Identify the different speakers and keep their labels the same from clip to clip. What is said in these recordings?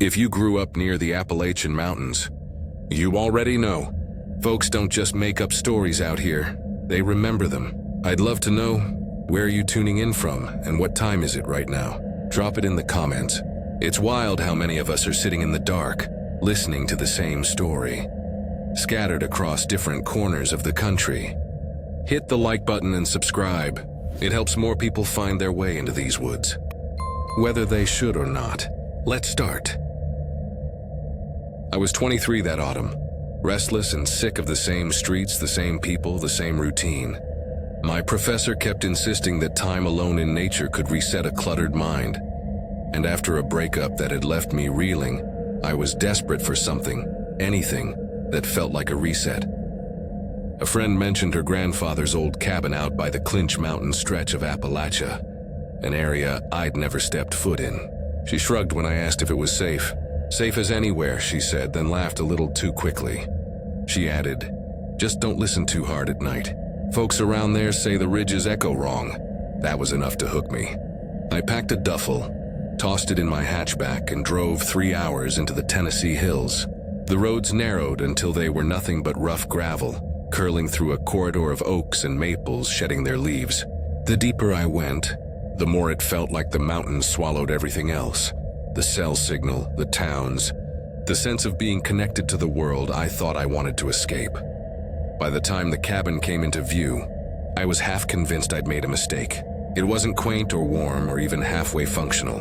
Speaker 1: If you grew up near the Appalachian Mountains, you already know. Folks don't just make up stories out here, they remember them. I'd love to know, where are you tuning in from and what time is it right now? Drop it in the comments. It's wild how many of us are sitting in the dark, listening to the same story, scattered across different corners of the country. Hit the like button and subscribe. It helps more people find their way into these woods, whether they should or not. Let's start. I was 23 that autumn, restless and sick of the same streets, the same people, the same routine. My professor kept insisting that time alone in nature could reset a cluttered mind. And after a breakup that had left me reeling, I was desperate for something, anything, that felt like a reset. A friend mentioned her grandfather's old cabin out by the Clinch Mountain stretch of Appalachia, an area I'd never stepped foot in. She shrugged when I asked if it was safe. Safe as anywhere, she said, then laughed a little too quickly. She added, just don't listen too hard at night. Folks around there say the ridges echo wrong. That was enough to hook me. I packed a duffel, tossed it in my hatchback, and drove 3 hours into the Tennessee hills. The roads narrowed until they were nothing but rough gravel, curling through a corridor of oaks and maples shedding their leaves. The deeper I went, the more it felt like the mountains swallowed everything else. The cell signal, the towns, the sense of being connected to the world. I thought I wanted to escape. By the time the cabin came into view, I was half convinced I'd made a mistake. It wasn't quaint or warm or even halfway functional.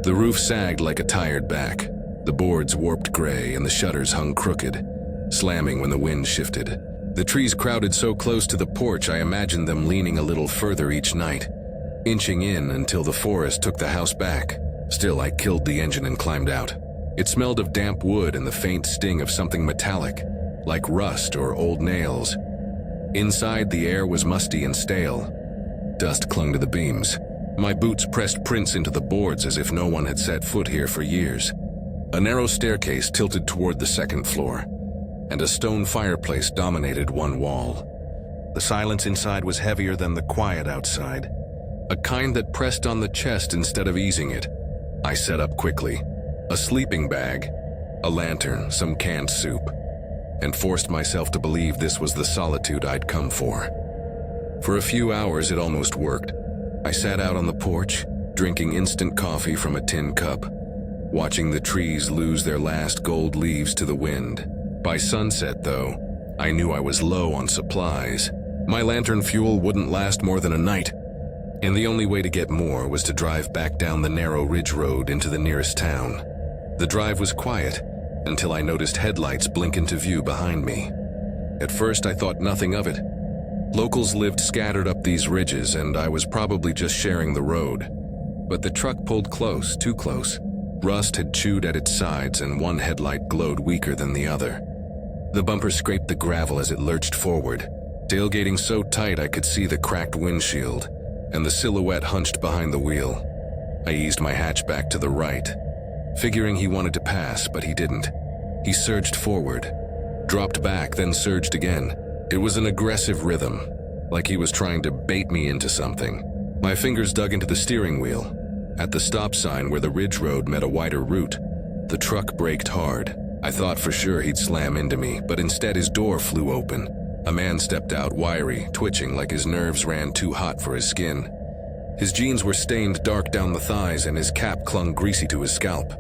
Speaker 1: The roof sagged like a tired back. The boards warped gray and the shutters hung crooked, slamming when the wind shifted. The trees crowded so close to the porch I imagined them leaning a little further each night, inching in until the forest took the house back. Still, I killed the engine and climbed out. It smelled of damp wood and the faint sting of something metallic, like rust or old nails. Inside, the air was musty and stale. Dust clung to the beams. My boots pressed prints into the boards as if no one had set foot here for years. A narrow staircase tilted toward the second floor, and a stone fireplace dominated one wall. The silence inside was heavier than the quiet outside, a kind that pressed on the chest instead of easing it. I set up quickly, a sleeping bag, a lantern, some canned soup, and forced myself to believe this was the solitude I'd come for. For a few hours it almost worked. I sat out on the porch, drinking instant coffee from a tin cup, watching the trees lose their last gold leaves to the wind. By sunset, though, I knew I was low on supplies. My lantern fuel wouldn't last more than a night, and the only way to get more was to drive back down the narrow ridge road into the nearest town. The drive was quiet until I noticed headlights blink into view behind me. At first I thought nothing of it. Locals lived scattered up these ridges and I was probably just sharing the road. But the truck pulled close, too close. Rust had chewed at its sides and one headlight glowed weaker than the other. The bumper scraped the gravel as it lurched forward, tailgating so tight I could see the cracked windshield and the silhouette hunched behind the wheel. I eased my hatchback to the right, figuring he wanted to pass, but he didn't. He surged forward, dropped back, then surged again. It was an aggressive rhythm, like he was trying to bait me into something. My fingers dug into the steering wheel. At the stop sign where the ridge road met a wider route, the truck braked hard. I thought for sure he'd slam into me, but instead his door flew open. A man stepped out, wiry, twitching like his nerves ran too hot for his skin. His jeans were stained dark down the thighs and his cap clung greasy to his scalp.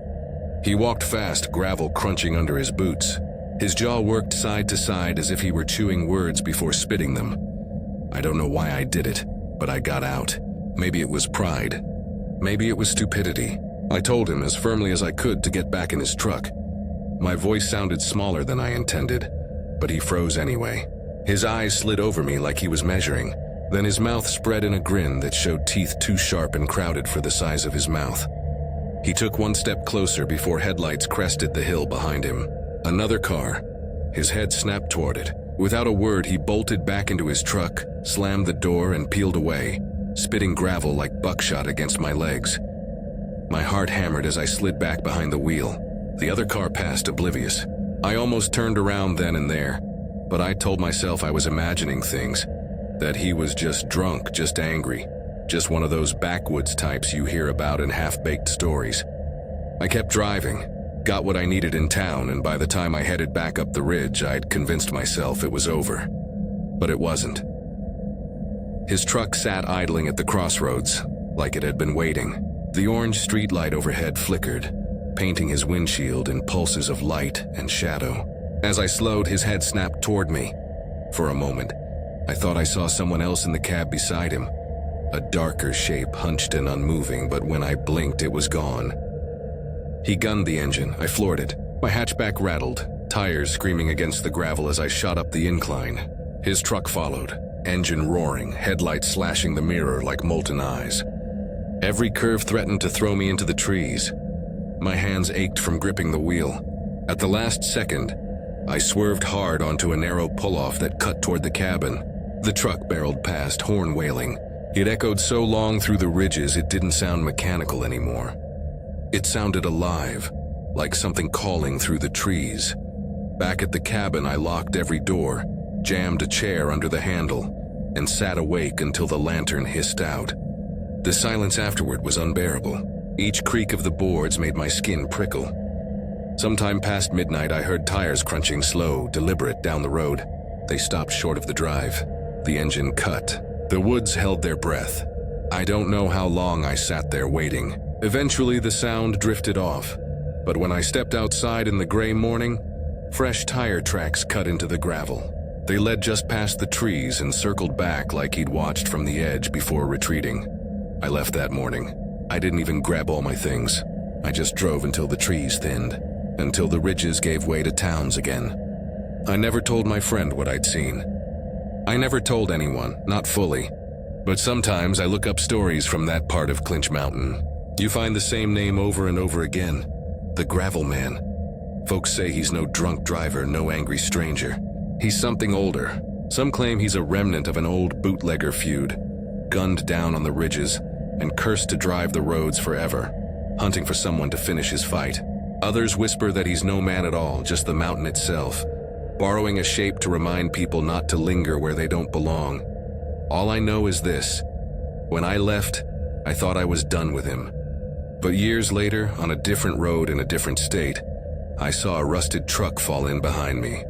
Speaker 1: He walked fast, gravel crunching under his boots. His jaw worked side to side as if he were chewing words before spitting them. I don't know why I did it, but I got out. Maybe it was pride. Maybe it was stupidity. I told him as firmly as I could to get back in his truck. My voice sounded smaller than I intended, but he froze anyway. His eyes slid over me like he was measuring. Then his mouth spread in a grin that showed teeth too sharp and crowded for the size of his mouth. He took one step closer before headlights crested the hill behind him. Another car. His head snapped toward it. Without a word, he bolted back into his truck, slammed the door, and peeled away, spitting gravel like buckshot against my legs. My heart hammered as I slid back behind the wheel. The other car passed, oblivious. I almost turned around then and there, but I told myself I was imagining things, that he was just drunk, just angry, just one of those backwoods types you hear about in half-baked stories. I kept driving, Got what I needed in town, and by the time I headed back up the ridge, I'd convinced myself it was over. But it wasn't. His truck sat idling at the crossroads, like it had been waiting. The orange streetlight overhead flickered, painting his windshield in pulses of light and shadow. As I slowed, his head snapped toward me. For a moment, I thought I saw someone else in the cab beside him. A darker shape, hunched and unmoving, but when I blinked, it was gone. He gunned the engine. I floored it. My hatchback rattled, tires screaming against the gravel as I shot up the incline. His truck followed, engine roaring, headlights slashing the mirror like molten eyes. Every curve threatened to throw me into the trees. My hands ached from gripping the wheel. At the last second, I swerved hard onto a narrow pull-off that cut toward the cabin. The truck barreled past, horn wailing. It echoed so long through the ridges it didn't sound mechanical anymore. It sounded alive, like something calling through the trees. Back at the cabin, I locked every door, jammed a chair under the handle, and sat awake until the lantern hissed out. The silence afterward was unbearable. Each creak of the boards made my skin prickle. Sometime past midnight, I heard tires crunching slow, deliberate down the road. They stopped short of the drive. The engine cut. The woods held their breath. I don't know how long I sat there waiting. Eventually, the sound drifted off, but when I stepped outside in the gray morning, fresh tire tracks cut into the gravel. They led just past the trees and circled back like he'd watched from the edge before retreating. I left that morning. I didn't even grab all my things. I just drove until the trees thinned, until the ridges gave way to towns again. I never told my friend what I'd seen. I never told anyone, not fully, but sometimes I look up stories from that part of Clinch Mountain. You find the same name over and over again, the Gravel Man. Folks say he's no drunk driver, no angry stranger. He's something older. Some claim he's a remnant of an old bootlegger feud, gunned down on the ridges and cursed to drive the roads forever, hunting for someone to finish his fight. Others whisper that he's no man at all, just the mountain itself, borrowing a shape to remind people not to linger where they don't belong. All I know is this: when I left, I thought I was done with him. But years later, on a different road in a different state, I saw a rusted truck fall in behind me.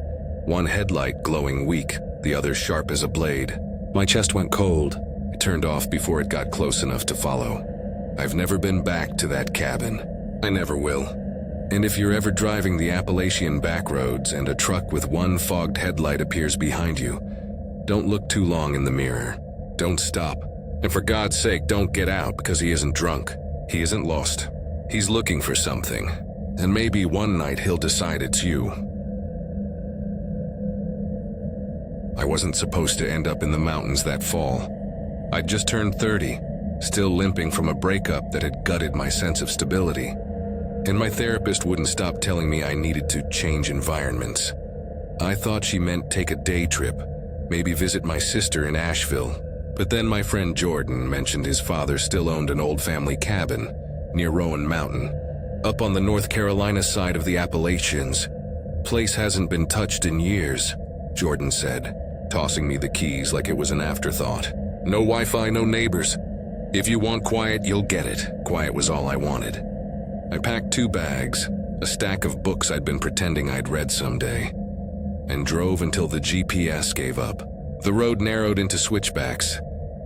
Speaker 1: One headlight glowing weak, the other sharp as a blade. My chest went cold. It turned off before it got close enough to follow. I've never been back to that cabin. I never will. And if you're ever driving the Appalachian backroads and a truck with one fogged headlight appears behind you, don't look too long in the mirror. Don't stop. And for God's sake, don't get out because he isn't drunk. He isn't lost. He's looking for something. And maybe one night he'll decide it's you. I wasn't supposed to end up in the mountains that fall. I'd just turned 30, still limping from a breakup that had gutted my sense of stability. And my therapist wouldn't stop telling me I needed to change environments. I thought she meant take a day trip, maybe visit my sister in Asheville. But then my friend Jordan mentioned his father still owned an old family cabin near Rowan Mountain, up on the North Carolina side of the Appalachians. Place hasn't been touched in years, Jordan said, tossing me the keys like it was an afterthought. No Wi-Fi, no neighbors. If you want quiet, you'll get it. Quiet was all I wanted. I packed 2 bags, a stack of books I'd been pretending I'd read someday, and drove until the GPS gave up. The road narrowed into switchbacks,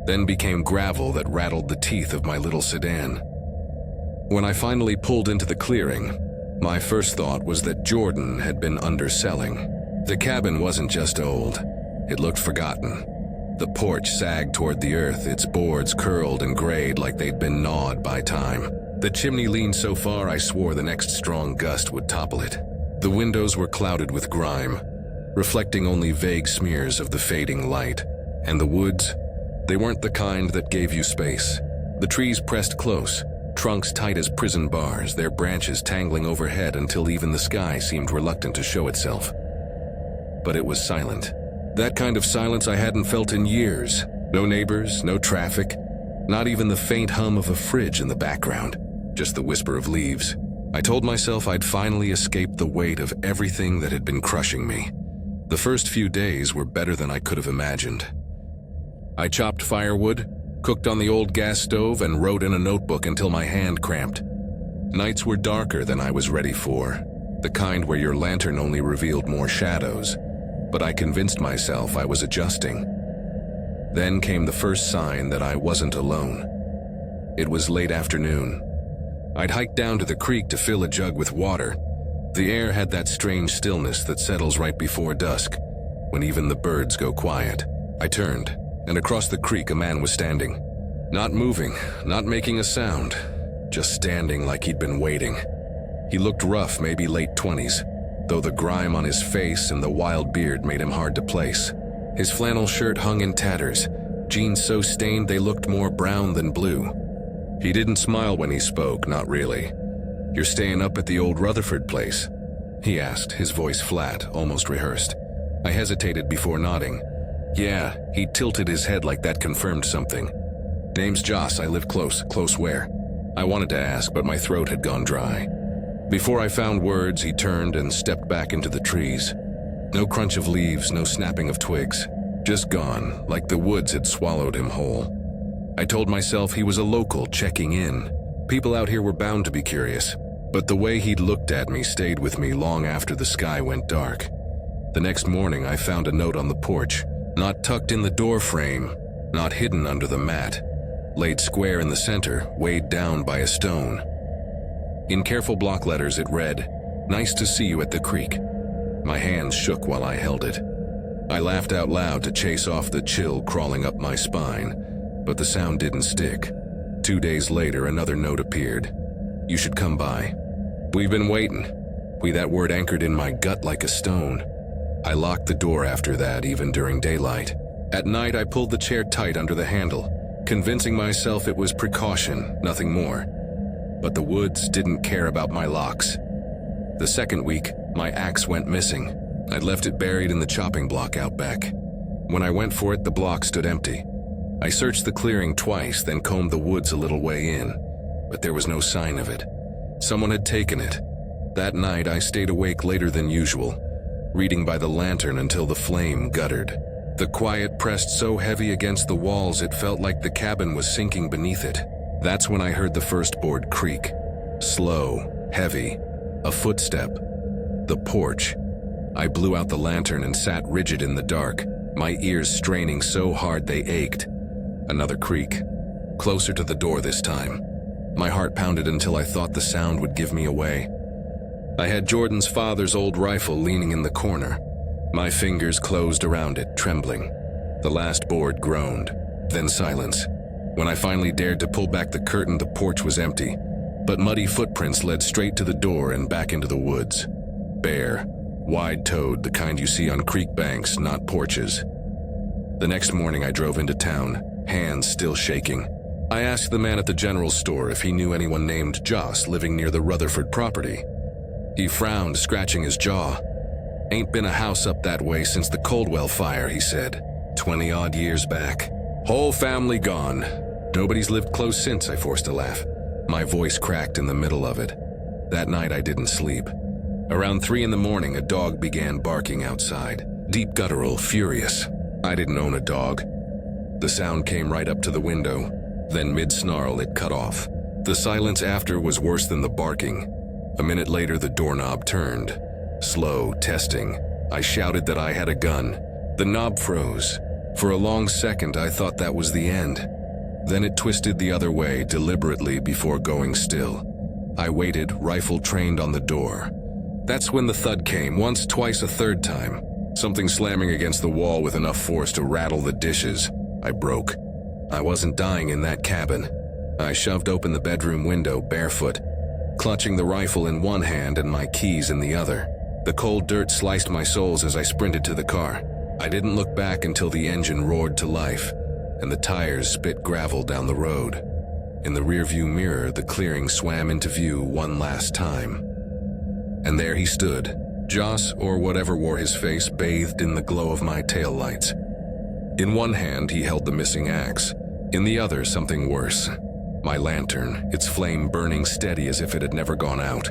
Speaker 1: then became gravel that rattled the teeth of my little sedan. When I finally pulled into the clearing, my first thought was that Jordan had been underselling. The cabin wasn't just old, it looked forgotten. The porch sagged toward the earth, its boards curled and grayed like they'd been gnawed by time. The chimney leaned so far I swore the next strong gust would topple it. The windows were clouded with grime, reflecting only vague smears of the fading light. And the woods, they weren't the kind that gave you space. The trees pressed close, trunks tight as prison bars, their branches tangling overhead until even the sky seemed reluctant to show itself. But it was silent. That kind of silence I hadn't felt in years. No neighbors, no traffic, not even the faint hum of a fridge in the background, just the whisper of leaves. I told myself I'd finally escaped the weight of everything that had been crushing me. The first few days were better than I could have imagined. I chopped firewood, cooked on the old gas stove, and wrote in a notebook until my hand cramped. Nights were darker than I was ready for, the kind where your lantern only revealed more shadows, but I convinced myself I was adjusting. Then came the first sign that I wasn't alone. It was late afternoon. I'd hiked down to the creek to fill a jug with water. The air had that strange stillness that settles right before dusk, when even the birds go quiet. I turned, and across the creek a man was standing. Not moving, not making a sound, just standing like he'd been waiting. He looked rough, maybe late 20s, though the grime on his face and the wild beard made him hard to place. His flannel shirt hung in tatters, jeans so stained they looked more brown than blue. He didn't smile when he spoke, not really. "You're staying up at the old Rutherford place?" he asked, his voice flat, almost rehearsed. I hesitated before nodding. "Yeah," he tilted his head like that confirmed something. "Name's Joss, I live close. Close where?" I wanted to ask, but my throat had gone dry. Before I found words, he turned and stepped back into the trees. No crunch of leaves, no snapping of twigs. Just gone, like the woods had swallowed him whole. I told myself he was a local checking in. People out here were bound to be curious, but the way he'd looked at me stayed with me long after the sky went dark. The next morning, I found a note on the porch, not tucked in the door frame, not hidden under the mat, laid square in the center, weighed down by a stone. In careful block letters it read, "Nice to see you at the creek." My hands shook while I held it. I laughed out loud to chase off the chill crawling up my spine, but the sound didn't stick. 2 days later, another note appeared. "You should come by. We've been waiting." That word anchored in my gut like a stone. I locked the door after that, even during daylight. At night, I pulled the chair tight under the handle, convincing myself it was precaution, nothing more. But the woods didn't care about my locks. The second week, my axe went missing. I'd left it buried in the chopping block out back. When I went for it, the block stood empty. I searched the clearing twice, then combed the woods a little way in, but there was no sign of it. Someone had taken it. That night, I stayed awake later than usual, reading by the lantern until the flame guttered. The quiet pressed so heavy against the walls it felt like the cabin was sinking beneath it. That's when I heard the first board creak. Slow, heavy, a footstep. The porch. I blew out the lantern and sat rigid in the dark, my ears straining so hard they ached. Another creak. Closer to the door this time. My heart pounded until I thought the sound would give me away. I had Jordan's father's old rifle leaning in the corner. My fingers closed around it, trembling. The last board groaned, then silence. When I finally dared to pull back the curtain, the porch was empty, but muddy footprints led straight to the door and back into the woods. Bare, wide-toed, the kind you see on creek banks, not porches. The next morning I drove into town, hands still shaking. I asked the man at the general store if he knew anyone named Joss living near the Rutherford property. He frowned, scratching his jaw. "Ain't been a house up that way since the Coldwell fire," he said. 20-odd years back. Whole family gone. Nobody's lived close since, I forced a laugh. My voice cracked in the middle of it. That night I didn't sleep. Around 3 in the morning, a dog began barking outside. Deep guttural, furious. I didn't own a dog. The sound came right up to the window. Then mid-snarl, it cut off. The silence after was worse than the barking. A minute later, the doorknob turned. Slow, testing. I shouted that I had a gun. The knob froze. For a long second, I thought that was the end. Then it twisted the other way, deliberately, before going still. I waited, rifle trained on the door. That's when the thud came, once, twice, a third time. Something slamming against the wall with enough force to rattle the dishes. I broke. I wasn't dying in that cabin. I shoved open the bedroom window, barefoot, clutching the rifle in one hand and my keys in the other. The cold dirt sliced my soles as I sprinted to the car. I didn't look back until the engine roared to life, and the tires spit gravel down the road. In the rearview mirror, the clearing swam into view one last time. And there he stood, Joss, or whatever wore his face, bathed in the glow of my taillights. In one hand, he held the missing axe. In the other, something worse. My lantern, its flame burning steady as if it had never gone out.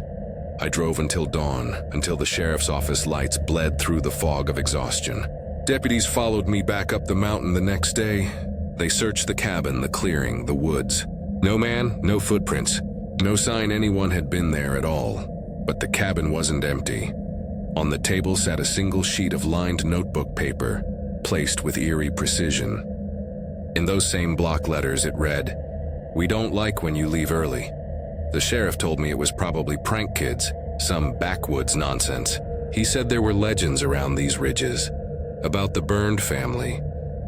Speaker 1: I drove until dawn, until the sheriff's office lights bled through the fog of exhaustion. Deputies followed me back up the mountain the next day. They searched the cabin, the clearing, the woods. No man, no footprints. No sign anyone had been there at all, but the cabin wasn't empty. On the table sat a single sheet of lined notebook paper, placed with eerie precision. In those same block letters it read, "We don't like when you leave early." The sheriff told me it was probably prank kids, some backwoods nonsense. He said there were legends around these ridges, about the burned family,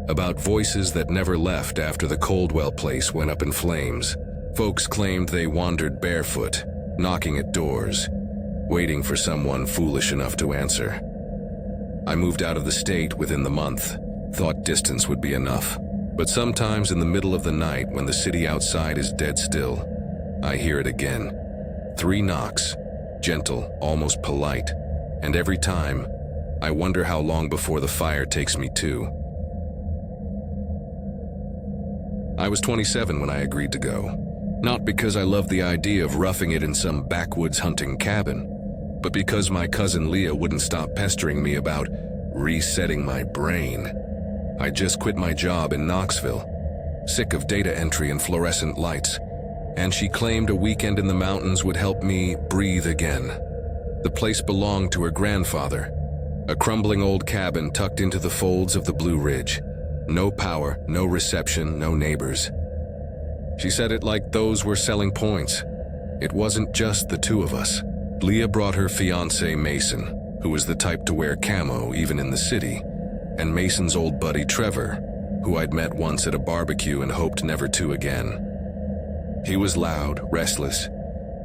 Speaker 1: about voices that never left after the Coldwell place went up in flames. Folks claimed they wandered barefoot, knocking at doors, waiting for someone foolish enough to answer. I moved out of the state within the month, thought distance would be enough. But sometimes in the middle of the night when the city outside is dead still, I hear it again. 3 knocks, gentle, almost polite, and every time, I wonder how long before the fire takes me too. I was 27 when I agreed to go. Not because I loved the idea of roughing it in some backwoods hunting cabin, but because my cousin Leah wouldn't stop pestering me about resetting my brain. I just quit my job in Knoxville, sick of data entry and fluorescent lights, and she claimed a weekend in the mountains would help me breathe again. The place belonged to her grandfather, a crumbling old cabin tucked into the folds of the Blue Ridge. No power, no reception, no neighbors. She said it like those were selling points. It wasn't just the 2 of us. Leah brought her fiancé Mason, who was the type to wear camo even in the city, and Mason's old buddy Trevor, who I'd met once at a barbecue and hoped never to again. He was loud, restless,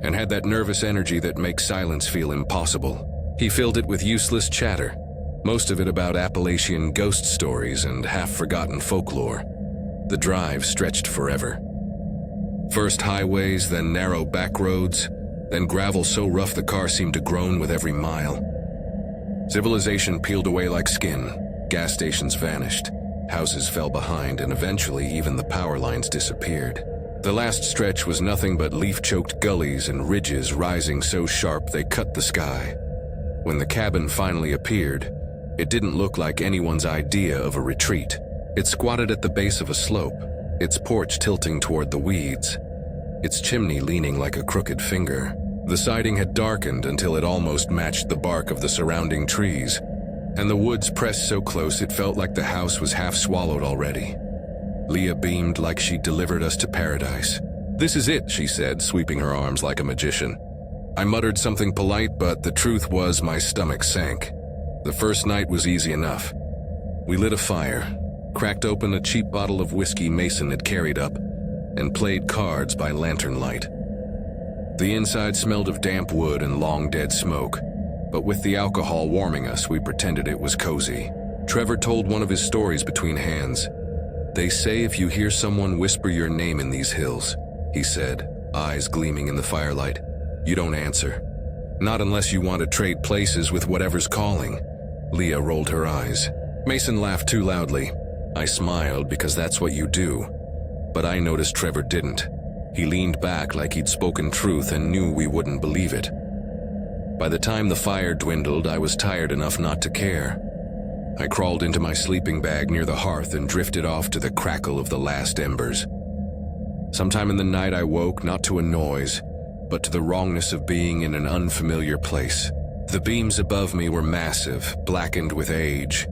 Speaker 1: and had that nervous energy that makes silence feel impossible. He filled it with useless chatter, most of it about Appalachian ghost stories and half-forgotten folklore. The drive stretched forever. First highways, then narrow back roads, then gravel so rough the car seemed to groan with every mile. Civilization peeled away like skin, gas stations vanished, houses fell behind, and eventually even the power lines disappeared. The last stretch was nothing but leaf-choked gullies and ridges rising so sharp they cut the sky. When the cabin finally appeared, it didn't look like anyone's idea of a retreat. It squatted at the base of a slope, its porch tilting toward the weeds, its chimney leaning like a crooked finger. The siding had darkened until it almost matched the bark of the surrounding trees, and the woods pressed so close it felt like the house was half swallowed already. Leah beamed like she'd delivered us to paradise. "This is it," she said, sweeping her arms like a magician. I muttered something polite, but the truth was my stomach sank. The first night was easy enough. We lit a fire, cracked open a cheap bottle of whiskey Mason had carried up, and played cards by lantern light. The inside smelled of damp wood and long dead smoke, but with the alcohol warming us, we pretended it was cozy. Trevor told one of his stories between hands. "They say if you hear someone whisper your name in these hills," he said, eyes gleaming in the firelight, "you don't answer. Not unless you want to trade places with whatever's calling." Leah rolled her eyes. Mason laughed too loudly. I smiled because that's what you do. But I noticed Trevor didn't. He leaned back like he'd spoken truth and knew we wouldn't believe it. By the time the fire dwindled, I was tired enough not to care. I crawled into my sleeping bag near the hearth and drifted off to the crackle of the last embers. Sometime in the night I woke not to a noise, but to the wrongness of being in an unfamiliar place. The beams above me were massive, blackened with age,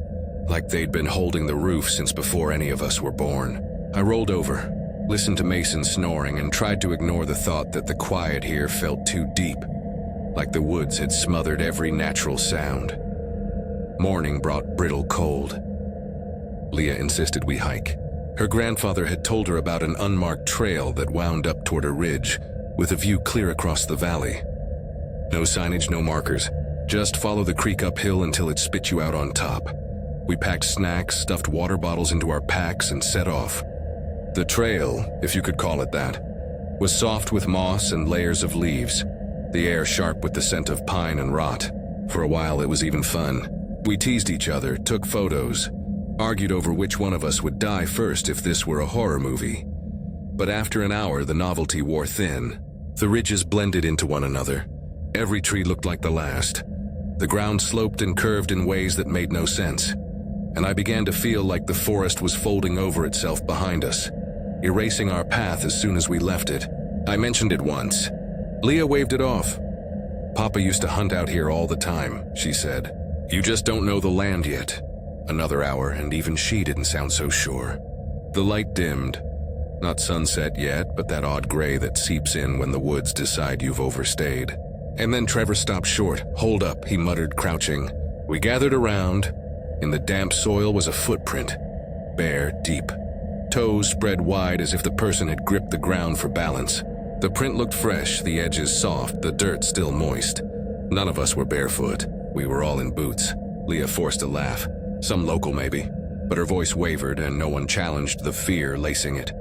Speaker 1: like they'd been holding the roof since before any of us were born. I rolled over, listened to Mason snoring, and tried to ignore the thought that the quiet here felt too deep, like the woods had smothered every natural sound. Morning brought brittle cold. Leah insisted we hike. Her grandfather had told her about an unmarked trail that wound up toward a ridge, with a view clear across the valley. No signage, no markers. Just follow the creek uphill until it spits you out on top. We packed snacks, stuffed water bottles into our packs, and set off. The trail, if you could call it that, was soft with moss and layers of leaves, the air sharp with the scent of pine and rot. For a while it was even fun. We teased each other, took photos, argued over which one of us would die first if this were a horror movie. But after an hour, the novelty wore thin. The ridges blended into one another. Every tree looked like the last. The ground sloped and curved in ways that made no sense, and I began to feel like the forest was folding over itself behind us, erasing our path as soon as we left it. I mentioned it once, Leah waved it off. Papa used to hunt out here all the time, she said. You just don't know the land yet. Another hour, and even she didn't sound so sure. The light dimmed. Not sunset yet, but that odd gray that seeps in when the woods decide you've overstayed. And then Trevor stopped short. Hold up, he muttered, crouching. We gathered around. In the damp soil was a footprint. Bare, deep. Toes spread wide as if the person had gripped the ground for balance. The print looked fresh, the edges soft, the dirt still moist. None of us were barefoot. We were all in boots. Leah forced a laugh. Some local maybe. But her voice wavered and no one challenged the fear lacing it.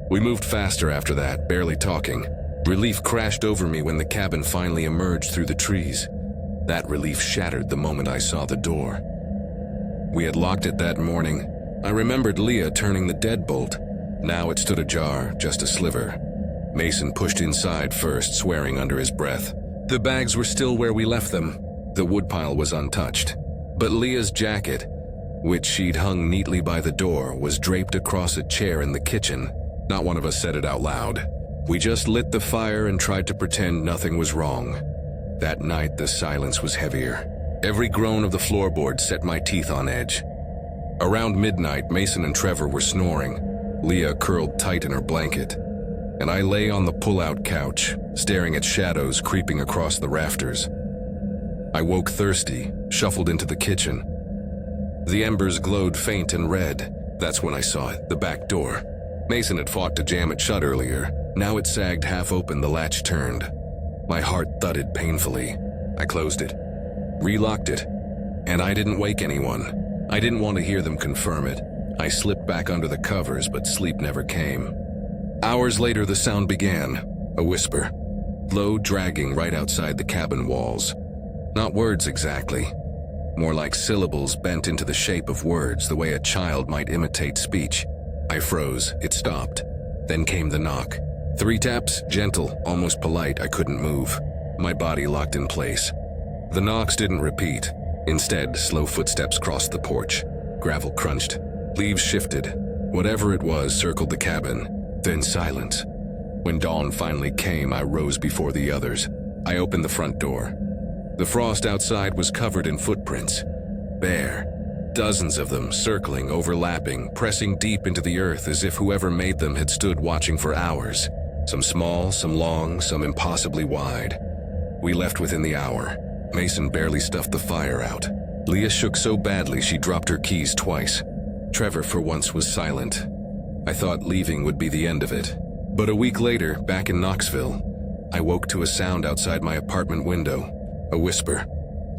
Speaker 1: We moved faster after that, barely talking. Relief crashed over me when the cabin finally emerged through the trees. That relief shattered the moment I saw the door. We had locked it that morning. I remembered Leah turning the deadbolt. Now it stood ajar, just a sliver. Mason pushed inside first, swearing under his breath. The bags were still where we left them. The woodpile was untouched. But Leah's jacket, which she'd hung neatly by the door, was draped across a chair in the kitchen. Not one of us said it out loud. We just lit the fire and tried to pretend nothing was wrong. That night, the silence was heavier. Every groan of the floorboard set my teeth on edge. Around midnight, Mason and Trevor were snoring, Leah curled tight in her blanket, and I lay on the pull-out couch, staring at shadows creeping across the rafters. I woke thirsty, shuffled into the kitchen. The embers glowed faint and red. That's when I saw it, the back door. Mason had fought to jam it shut earlier. Now it sagged half open, the latch turned. My heart thudded painfully. I closed it, relocked it, and I didn't wake anyone. I didn't want to hear them confirm it. I slipped back under the covers, but sleep never came. Hours later, the sound began, a whisper, low, dragging right outside the cabin walls. Not words exactly, more like syllables bent into the shape of words, the way a child might imitate speech. I froze. It stopped. Then came the knock. 3 taps, gentle, almost polite. I couldn't move. My body locked in place. The knocks didn't repeat. Instead, slow footsteps crossed the porch. Gravel crunched. Leaves shifted. Whatever it was circled the cabin. Then silence. When dawn finally came, I rose before the others. I opened the front door. The frost outside was covered in footprints. Bare. Dozens of them, circling, overlapping, pressing deep into the earth as if whoever made them had stood watching for hours. Some small, some long, some impossibly wide. We left within the hour. Mason barely stuffed the fire out. Leah shook so badly she dropped her keys twice. Trevor, for once, was silent. I thought leaving would be the end of it. But a week later, back in Knoxville, I woke to a sound outside my apartment window. A whisper.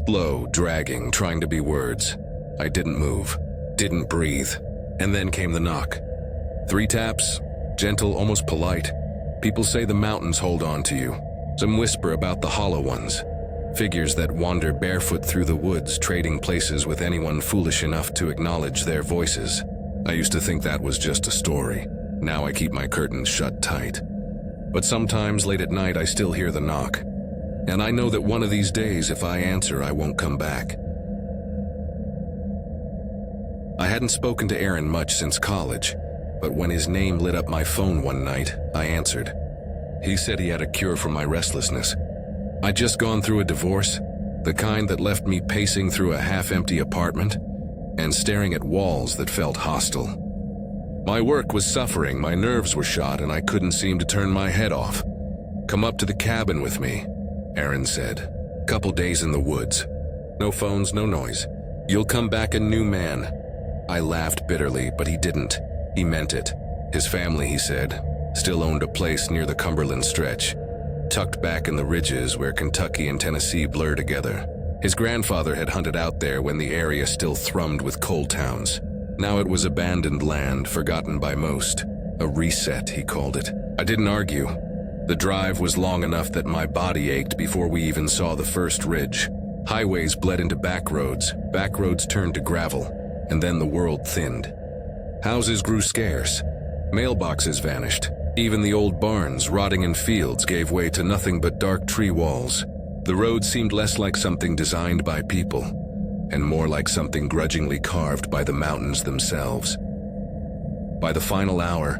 Speaker 1: Low, dragging, trying to be words. I didn't move, didn't breathe, and then came the knock. 3 taps, gentle, almost polite. People say the mountains hold on to you. Some whisper about the hollow ones. Figures that wander barefoot through the woods, trading places with anyone foolish enough to acknowledge their voices. I used to think that was just a story. Now I keep my curtains shut tight. But sometimes late at night I still hear the knock. And I know that one of these days, if I answer, I won't come back. I hadn't spoken to Aaron much since college, but when his name lit up my phone one night, I answered. He said he had a cure for my restlessness. I'd just gone through a divorce, the kind that left me pacing through a half-empty apartment and staring at walls that felt hostile. My work was suffering, my nerves were shot, and I couldn't seem to turn my head off. Come up to the cabin with me, Aaron said. Couple days in the woods. No phones, no noise. You'll come back a new man. I laughed bitterly, but he didn't. He meant it. His family, he said, still owned a place near the Cumberland stretch, tucked back in the ridges where Kentucky and Tennessee blur together. His grandfather had hunted out there when the area still thrummed with coal towns. Now it was abandoned land, forgotten by most. A reset, he called it. I didn't argue. The drive was long enough that my body ached before we even saw the first ridge. Highways bled into back roads turned to gravel. And then the world thinned. Houses grew scarce. Mailboxes vanished. Even the old barns, rotting in fields, gave way to nothing but dark tree walls. The road seemed less like something designed by people, and more like something grudgingly carved by the mountains themselves. By the final hour,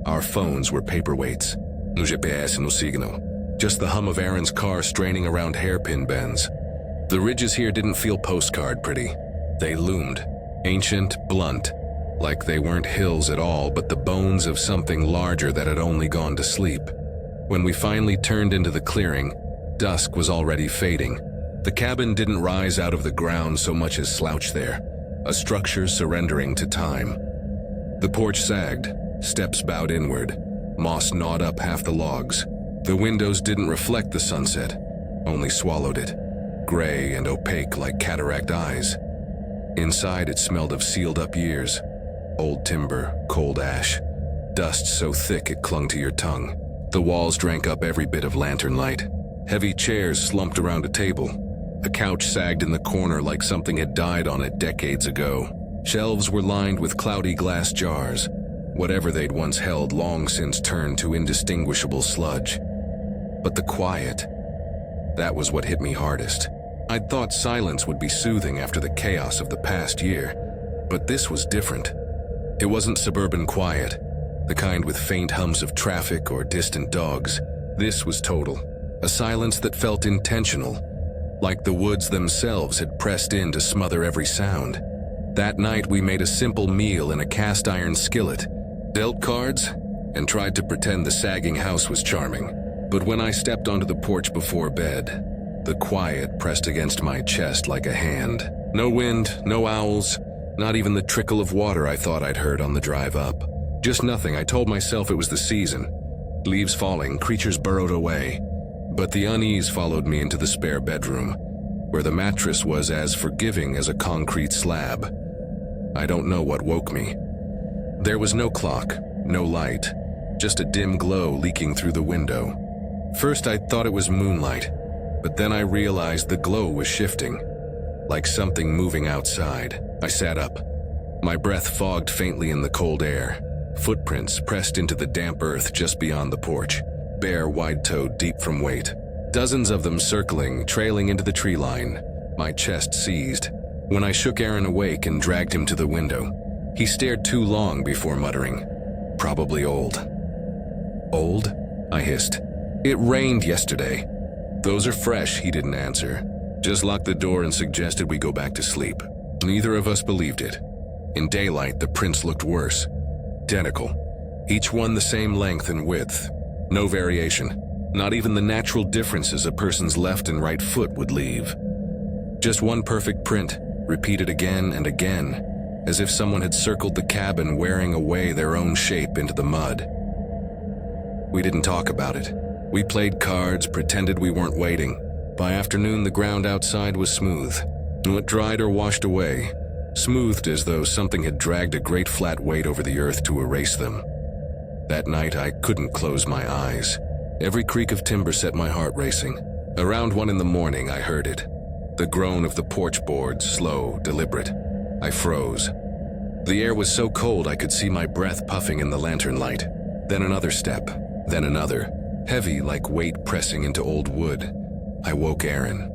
Speaker 1: our phones were paperweights. No GPS, no signal. just the hum of Aaron's car straining around hairpin bends. The ridges here didn't feel postcard pretty. They loomed, ancient, blunt, like they weren't hills at all, but the bones of something larger that had only gone to sleep. When we finally turned into the clearing, dusk was already fading. The cabin didn't rise out of the ground so much as slouch there, a structure surrendering to time. The porch sagged, steps bowed inward, moss gnawed up half the logs. The windows didn't reflect the sunset, only swallowed it, gray and opaque like cataract eyes. Inside it smelled of sealed up years, old timber, cold ash, dust so thick it clung to your tongue. The walls drank up every bit of lantern light. Heavy chairs slumped around a table. A couch sagged in the corner like something had died on it decades ago. Shelves were lined with cloudy glass jars. Whatever they'd once held long since turned to indistinguishable sludge. But the quiet, that was what hit me hardest. I'd thought silence would be soothing after the chaos of the past year, but this was different. It wasn't suburban quiet, the kind with faint hums of traffic or distant dogs. This was total, a silence that felt intentional, like the woods themselves had pressed in to smother every sound. That night we made a simple meal in a cast iron skillet, dealt cards, and tried to pretend the sagging house was charming. But when I stepped onto the porch before bed, the quiet pressed against my chest like a hand. No wind, no owls, not even the trickle of water I thought I'd heard on the drive up. Just nothing. I told myself it was the season. Leaves falling, creatures burrowed away. But the unease followed me into the spare bedroom, where the mattress was as forgiving as a concrete slab. I don't know what woke me. There was no clock, no light, just a dim glow leaking through the window. First I thought it was moonlight, but then I realized the glow was shifting, like something moving outside. I sat up. My breath fogged faintly in the cold air. Footprints pressed into the damp earth just beyond the porch, bare, wide-toed, deep from weight. Dozens of them circling, trailing into the tree line. My chest seized. When I shook Aaron awake and dragged him to the window, he stared too long before muttering, "Probably old." "Old?" I hissed. "It rained yesterday." "Those are fresh," he didn't answer. Just locked the door and suggested we go back to sleep. Neither of us believed it. In daylight, the prints looked worse. Identical. Each one the same length and width. No variation. Not even the natural differences a person's left and right foot would leave. Just one perfect print, repeated again and again, as if someone had circled the cabin wearing away their own shape into the mud. We didn't talk about it. We played cards, pretended we weren't waiting. By afternoon, the ground outside was smooth. Not dried or washed away, smoothed as though something had dragged a great flat weight over the earth to erase them. That night, I couldn't close my eyes. Every creak of timber set my heart racing. Around 1 in the morning, I heard it. The groan of the porch boards, slow, deliberate. I froze. The air was so cold I could see my breath puffing in the lantern light. Then another step, then another, heavy like weight pressing into old wood. I woke Aaron.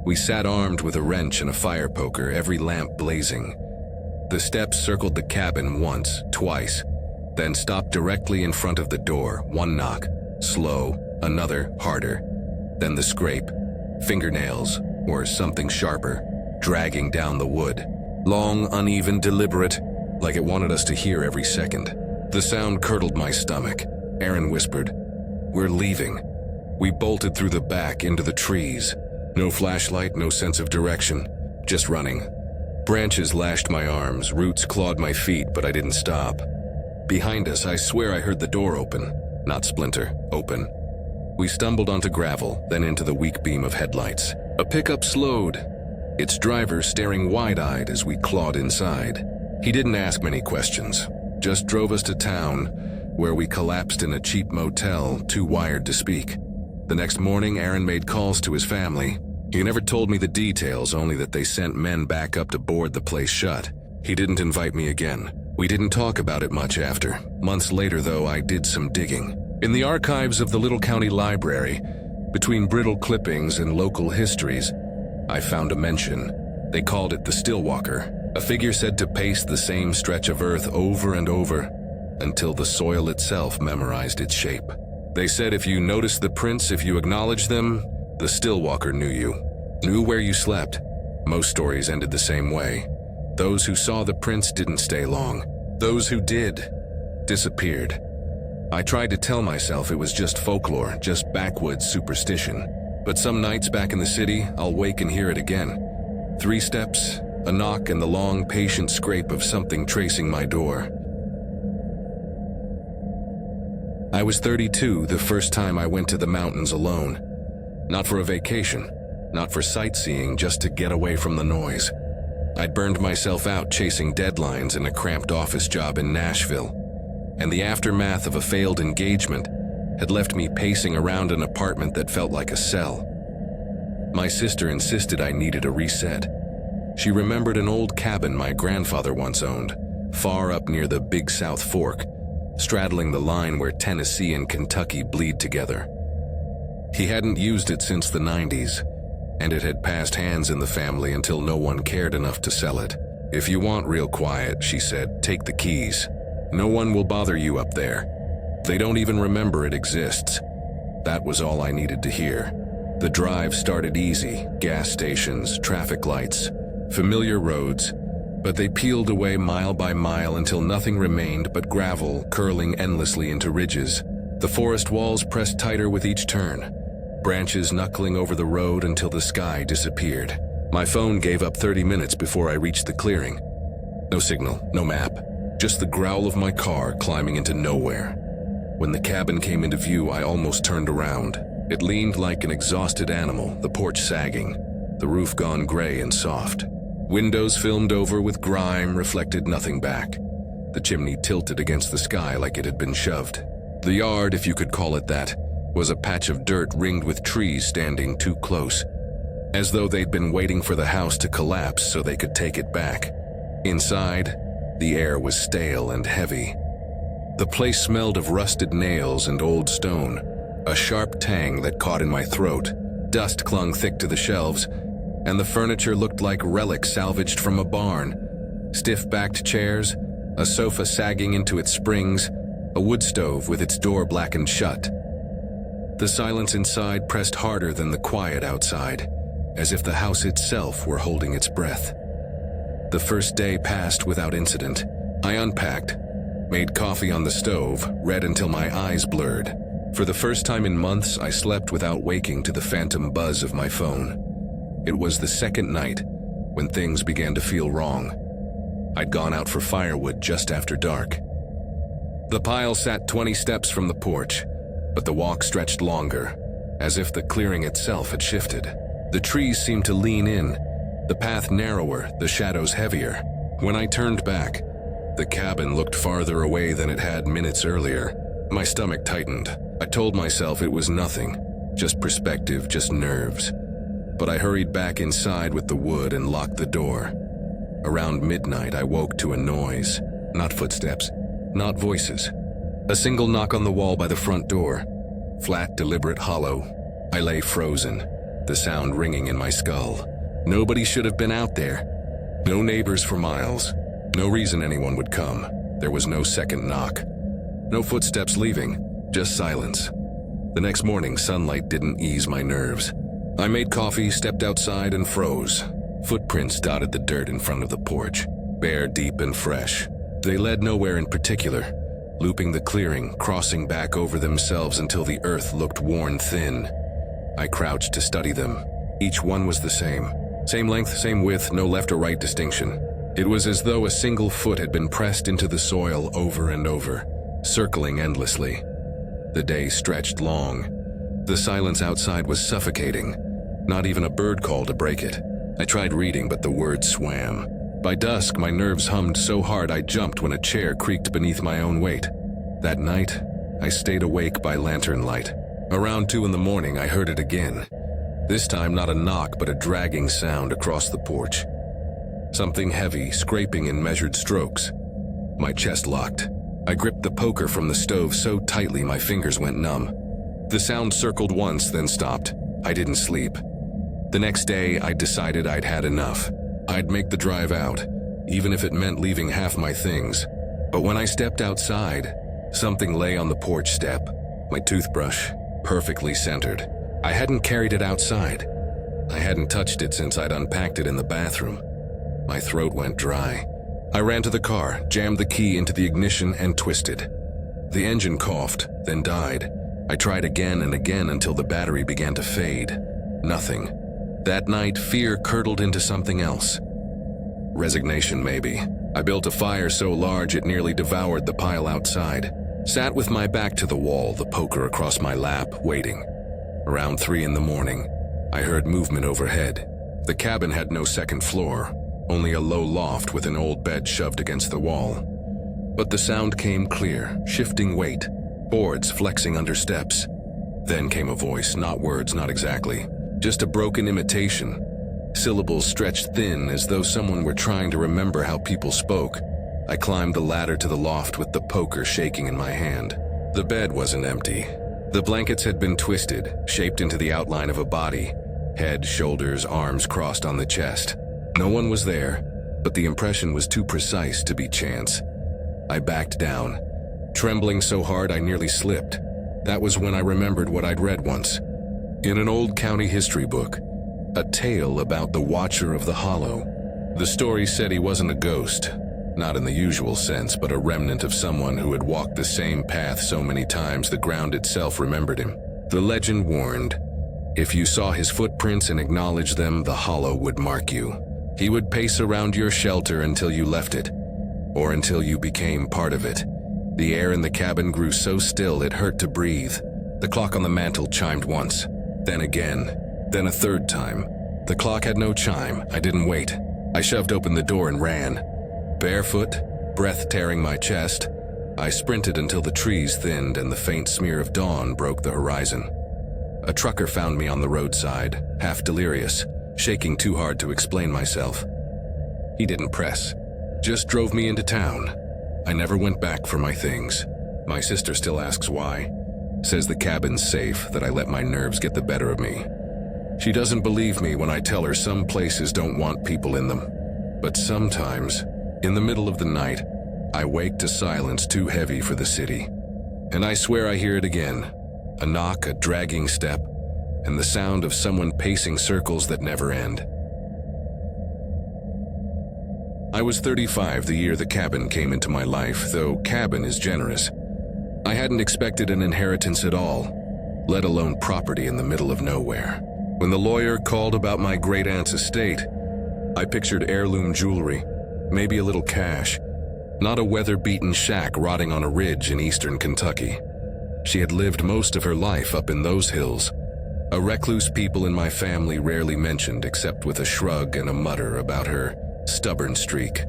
Speaker 1: We sat armed with a wrench and a fire poker, every lamp blazing. The steps circled the cabin once, twice, then stopped directly in front of the door. One knock, slow, another, harder. Then the scrape, fingernails, or something sharper, dragging down the wood. Long, uneven, deliberate, like it wanted us to hear every second. The sound curdled my stomach. Aaron whispered, "We're leaving." We bolted through the back into the trees. No flashlight, no sense of direction, just running. Branches lashed my arms, roots clawed my feet, but I didn't stop. Behind us, I swear I heard the door open. Not splinter, open. We stumbled onto gravel, then into the weak beam of headlights. A pickup slowed, its driver staring wide-eyed as we clawed inside. He didn't ask many questions, just drove us to town, where we collapsed in a cheap motel, too wired to speak. The next morning, Aaron made calls to his family. He never told me the details, only that they sent men back up to board the place shut. He didn't invite me again. We didn't talk about it much after. Months later, though, I did some digging. In the archives of the little county library, between brittle clippings and local histories, I found a mention. They called it the Stillwalker, a figure said to pace the same stretch of earth over and over until the soil itself memorized its shape. They said if you noticed the prints, if you acknowledged them, the Stillwalker knew you, knew where you slept. Most stories ended the same way. Those who saw the prints didn't stay long. Those who did disappeared. I tried to tell myself it was just folklore, just backwoods superstition. But some nights back in the city, I'll wake and hear it again. 3 steps, a knock, and the long, patient scrape of something tracing my door. I was 32 the first time I went to the mountains alone. Not for a vacation, not for sightseeing, just to get away from the noise. I'd burned myself out chasing deadlines in a cramped office job in Nashville, and the aftermath of a failed engagement had left me pacing around an apartment that felt like a cell. My sister insisted I needed a reset. She remembered an old cabin my grandfather once owned, far up near the Big South Fork, straddling the line where Tennessee and Kentucky bleed together. He hadn't used it since the 90s, and it had passed hands in the family until no one cared enough to sell it. "If you want real quiet," she said, "take the keys. No one will bother you up there. They don't even remember it exists." That was all I needed to hear. The drive started easy, gas stations, traffic lights, familiar roads, but they peeled away mile by mile until nothing remained but gravel curling endlessly into ridges. The forest walls pressed tighter with each turn, branches knuckling over the road until the sky disappeared. My phone gave up 30 minutes before I reached the clearing. No signal, no map, just the growl of my car climbing into nowhere. When the cabin came into view, I almost turned around. It leaned like an exhausted animal, the porch sagging, the roof gone gray and soft. Windows filmed over with grime reflected nothing back. The chimney tilted against the sky like it had been shoved. The yard, if you could call it that, was a patch of dirt ringed with trees standing too close, as though they'd been waiting for the house to collapse so they could take it back. Inside, the air was stale and heavy. The place smelled of rusted nails and old stone, a sharp tang that caught in my throat. Dust clung thick to the shelves, and the furniture looked like relics salvaged from a barn. Stiff-backed chairs, a sofa sagging into its springs, a wood stove with its door blackened shut. The silence inside pressed harder than the quiet outside, as if the house itself were holding its breath. The first day passed without incident. I unpacked, made coffee on the stove, read until my eyes blurred. For the first time in months, I slept without waking to the phantom buzz of my phone. It was the second night when things began to feel wrong. I'd gone out for firewood just after dark. The pile sat 20 steps from the porch, but the walk stretched longer, as if the clearing itself had shifted. The trees seemed to lean in, the path narrower, the shadows heavier. When I turned back, the cabin looked farther away than it had minutes earlier. My stomach tightened. I told myself it was nothing, just perspective, just nerves. But I hurried back inside with the wood and locked the door. Around midnight, I woke to a noise. Not footsteps, not voices. A single knock on the wall by the front door. Flat, deliberate, hollow. I lay frozen, the sound ringing in my skull. Nobody should have been out there. No neighbors for miles. No reason anyone would come. There was no second knock. No footsteps leaving, just silence. The next morning, sunlight didn't ease my nerves. I made coffee, stepped outside, and froze. Footprints dotted the dirt in front of the porch, bare, deep, and fresh. They led nowhere in particular, looping the clearing, crossing back over themselves until the earth looked worn thin. I crouched to study them. Each one was the same. Same length, same width, no left or right distinction. It was as though a single foot had been pressed into the soil over and over, circling endlessly. The day stretched long. The silence outside was suffocating. Not even a bird call to break it. I tried reading, but the words swam. By dusk, my nerves hummed so hard I jumped when a chair creaked beneath my own weight. That night, I stayed awake by lantern light. Around 2 in the morning, I heard it again. This time, not a knock, but a dragging sound across the porch. Something heavy, scraping in measured strokes. My chest locked. I gripped the poker from the stove so tightly my fingers went numb. The sound circled once, then stopped. I didn't sleep. The next day, I decided I'd had enough. I'd make the drive out, even if it meant leaving half my things. But when I stepped outside, something lay on the porch step. My toothbrush, perfectly centered. I hadn't carried it outside. I hadn't touched it since I'd unpacked it in the bathroom. My throat went dry. I ran to the car, jammed the key into the ignition, and twisted. The engine coughed, then died. I tried again and again until the battery began to fade. Nothing. That night, fear curdled into something else. Resignation, maybe. I built a fire so large it nearly devoured the pile outside. Sat with my back to the wall, the poker across my lap, waiting. Around 3 in the morning, I heard movement overhead. The cabin had no second floor, only a low loft with an old bed shoved against the wall. But the sound came clear, shifting weight, boards flexing under steps. Then came a voice, not words, not exactly, just a broken imitation. Syllables stretched thin as though someone were trying to remember how people spoke. I climbed the ladder to the loft with the poker shaking in my hand. The bed wasn't empty. The blankets had been twisted, shaped into the outline of a body. Head, shoulders, arms crossed on the chest. No one was there, but the impression was too precise to be chance. I backed down, trembling so hard I nearly slipped. That was when I remembered what I'd read once. In an old county history book, a tale about the Watcher of the Hollow. The story said he wasn't a ghost, not in the usual sense, but a remnant of someone who had walked the same path so many times the ground itself remembered him. The legend warned, if you saw his footprints and acknowledged them, the hollow would mark you. He would pace around your shelter until you left it, or until you became part of it. The air in the cabin grew so still it hurt to breathe. The clock on the mantel chimed once, then again, then a third time. The clock had no chime. I didn't wait. I shoved open the door and ran. Barefoot, breath tearing my chest, I sprinted until the trees thinned and the faint smear of dawn broke the horizon. A trucker found me on the roadside, half delirious, shaking too hard to explain myself. He didn't press, just drove me into town. I never went back for my things. My sister still asks why. Says the cabin's safe, that I let my nerves get the better of me. She doesn't believe me when I tell her some places don't want people in them. But sometimes, in the middle of the night, I wake to silence too heavy for the city. And I swear I hear it again. A knock, a dragging step, and the sound of someone pacing circles that never end. I was 35 the year the cabin came into my life, though cabin is generous. I hadn't expected an inheritance at all, let alone property in the middle of nowhere. When the lawyer called about my great-aunt's estate, I pictured heirloom jewelry, maybe a little cash, not a weather-beaten shack rotting on a ridge in eastern Kentucky. She had lived most of her life up in those hills, a recluse people in my family rarely mentioned except with a shrug and a mutter about her stubborn streak.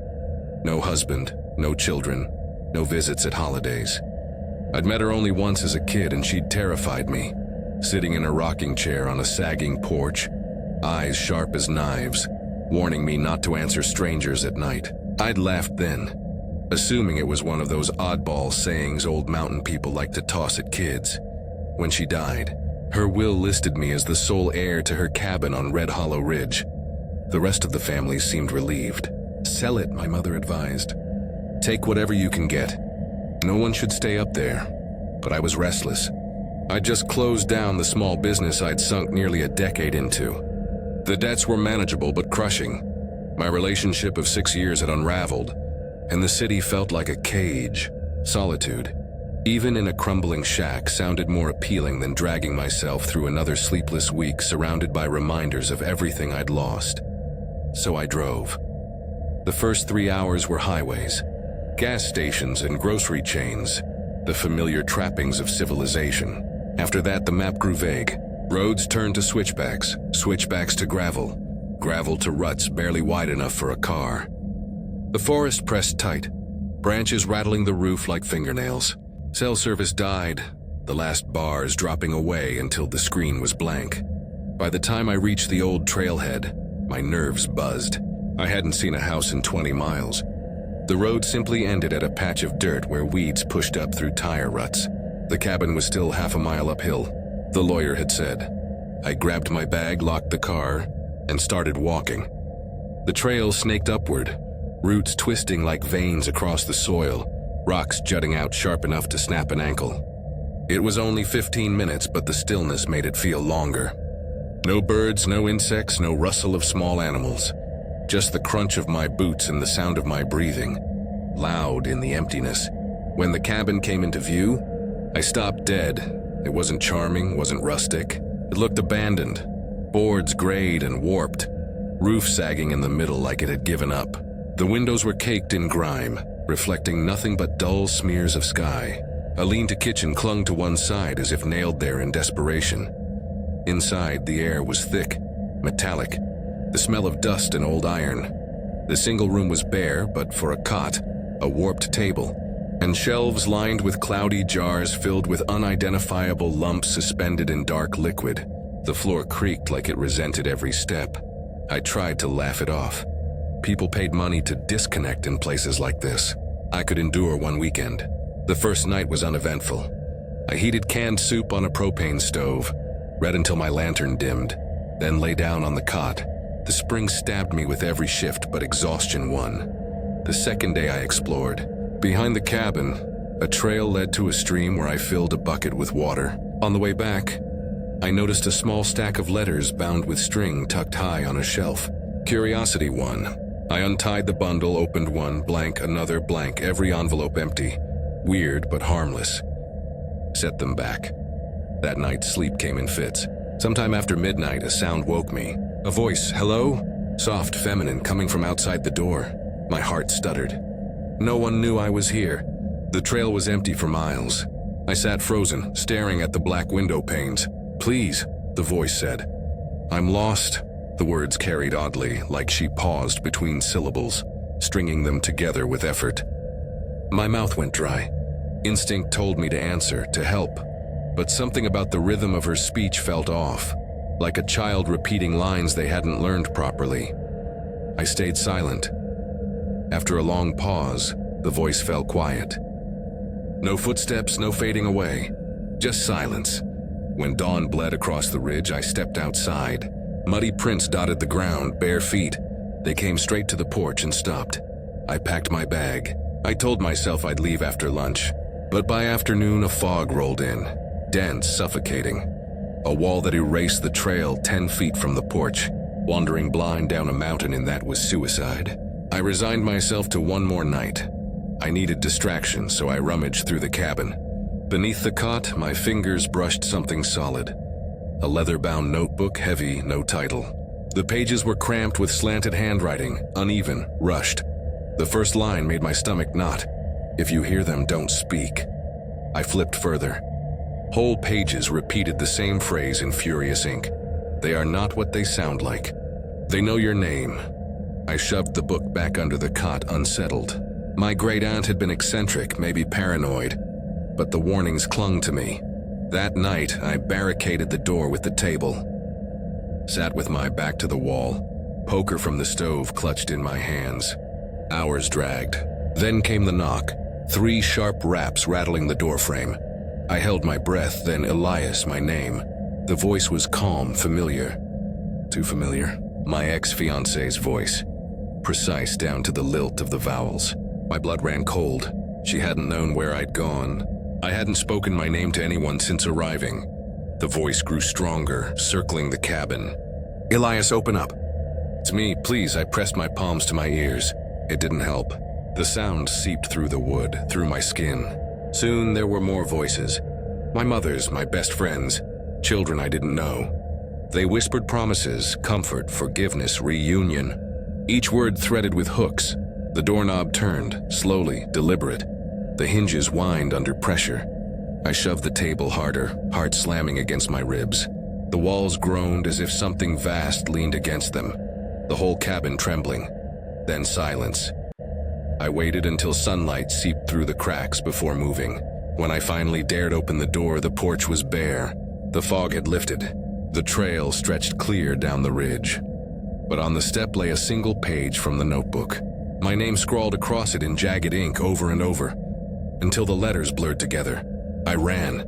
Speaker 1: No husband, no children, no visits at holidays. I'd met her only once as a kid and she'd terrified me, sitting in a rocking chair on a sagging porch, eyes sharp as knives, warning me not to answer strangers at night. I'd laughed then, assuming it was one of those oddball sayings old mountain people like to toss at kids. When she died, her will listed me as the sole heir to her cabin on Red Hollow Ridge. The rest of the family seemed relieved. Sell it, my mother advised. Take whatever you can get. No one should stay up there. But I was restless. I'd just closed down the small business I'd sunk nearly a decade into. The debts were manageable but crushing. My relationship of 6 years had unraveled, and the city felt like a cage. Solitude, even in a crumbling shack, sounded more appealing than dragging myself through another sleepless week surrounded by reminders of everything I'd lost. So I drove. The first 3 hours were highways, gas stations and grocery chains, the familiar trappings of civilization. After that, the map grew vague. Roads turned to switchbacks, switchbacks to gravel, gravel to ruts barely wide enough for a car. The forest pressed tight, branches rattling the roof like fingernails. Cell service died, the last bars dropping away until the screen was blank. By the time I reached the old trailhead, my nerves buzzed. I hadn't seen a house in 20 miles. The road simply ended at a patch of dirt where weeds pushed up through tire ruts. The cabin was still half a mile uphill, the lawyer had said. I grabbed my bag, locked the car, and started walking. The trail snaked upward, roots twisting like veins across the soil, rocks jutting out sharp enough to snap an ankle. It was only 15 minutes, but the stillness made it feel longer. No birds, no insects, no rustle of small animals. Just the crunch of my boots and the sound of my breathing, loud in the emptiness. When the cabin came into view, I stopped dead. It wasn't charming, wasn't rustic. It looked abandoned. Boards grayed and warped, roof sagging in the middle like it had given up. The windows were caked in grime, reflecting nothing but dull smears of sky. A lean-to kitchen clung to one side as if nailed there in desperation. Inside, the air was thick, metallic, the smell of dust and old iron. The single room was bare, but for a cot, a warped table, and shelves lined with cloudy jars filled with unidentifiable lumps suspended in dark liquid. The floor creaked like it resented every step. I tried to laugh it off. People paid money to disconnect in places like this. I could endure one weekend. The first night was uneventful. I heated canned soup on a propane stove, read until my lantern dimmed, then lay down on the cot. The spring stabbed me with every shift, but exhaustion won. The second day I explored. Behind the cabin, a trail led to a stream where I filled a bucket with water. On the way back, I noticed a small stack of letters bound with string tucked high on a shelf. Curiosity won. I untied the bundle, opened one, blank, another, blank, every envelope empty. Weird, but harmless. Set them back. That night, sleep came in fits. Sometime after midnight, a sound woke me. A voice, hello? Soft, feminine, coming from outside the door. My heart stuttered. No one knew I was here. The trail was empty for miles. I sat frozen, staring at the black window panes. Please, the voice said. I'm lost. The words carried oddly, like she paused between syllables, stringing them together with effort. My mouth went dry. Instinct told me to answer, to help. But something about the rhythm of her speech felt off, like a child repeating lines they hadn't learned properly. I stayed silent. After a long pause, the voice fell quiet. No footsteps, no fading away. Just silence. When dawn bled across the ridge, I stepped outside. Muddy prints dotted the ground, bare feet. They came straight to the porch and stopped. I packed my bag. I told myself I'd leave after lunch, but by afternoon a fog rolled in, dense, suffocating. A wall that erased the trail 10 feet from the porch. Wandering blind down a mountain in that was suicide. I resigned myself to one more night. I needed distraction, so I rummaged through the cabin. Beneath the cot, my fingers brushed something solid. A leather-bound notebook, heavy, no title. The pages were cramped with slanted handwriting, uneven, rushed. The first line made my stomach knot. If you hear them, don't speak. I flipped further. Whole pages repeated the same phrase in furious ink. They are not what they sound like. They know your name. I shoved the book back under the cot, unsettled. My great-aunt had been eccentric, maybe paranoid, but the warnings clung to me. That night, I barricaded the door with the table. Sat with my back to the wall, poker from the stove clutched in my hands. Hours dragged. Then came the knock, 3 sharp raps rattling the doorframe. I held my breath, then Elias, my name. The voice was calm, familiar. Too familiar. My ex-fiancée's voice. Precise down to the lilt of the vowels. My blood ran cold. She hadn't known where I'd gone. I hadn't spoken my name to anyone since arriving. The voice grew stronger, circling the cabin. Elias, open up. It's me, please. I pressed my palms to my ears. It didn't help. The sound seeped through the wood, through my skin. Soon there were more voices. My mother's, my best friends, children I didn't know. They whispered promises, comfort, forgiveness, reunion. Each word threaded with hooks. The doorknob turned, slowly, deliberate. The hinges whined under pressure. I shoved the table harder, heart slamming against my ribs. The walls groaned as if something vast leaned against them. The whole cabin trembling. Then silence. I waited until sunlight seeped through the cracks before moving. When I finally dared open the door, the porch was bare. The fog had lifted. The trail stretched clear down the ridge. But on the step lay a single page from the notebook. My name scrawled across it in jagged ink over and over, until the letters blurred together. I ran.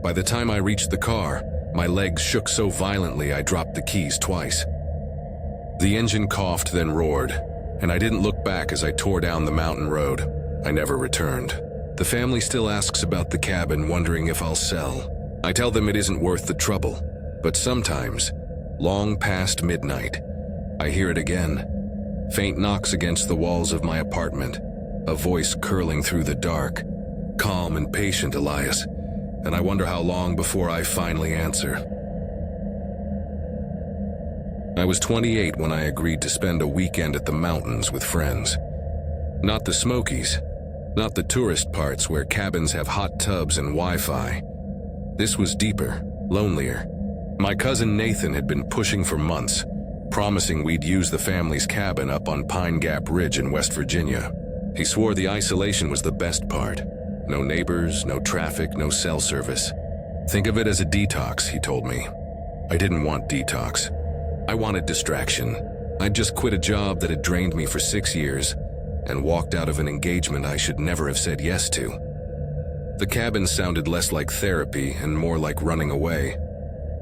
Speaker 1: By the time I reached the car, my legs shook so violently I dropped the keys twice. The engine coughed, then roared, and I didn't look back as I tore down the mountain road. I never returned. The family still asks about the cabin, wondering if I'll sell. I tell them it isn't worth the trouble, but sometimes, long past midnight, I hear it again. Faint knocks against the walls of my apartment, a voice curling through the dark. Calm and patient, Elias, and I wonder how long before I finally answer. I was 28 when I agreed to spend a weekend at the mountains with friends. Not the Smokies, not the tourist parts where cabins have hot tubs and Wi-Fi. This was deeper, lonelier. My cousin Nathan had been pushing for months, promising we'd use the family's cabin up on Pine Gap Ridge in West Virginia. He swore the isolation was the best part. No neighbors, no traffic, no cell service. Think of it as a detox, he told me. I didn't want detox. I wanted distraction. I'd just quit a job that had drained me for 6 years and walked out of an engagement I should never have said yes to. The cabin sounded less like therapy and more like running away.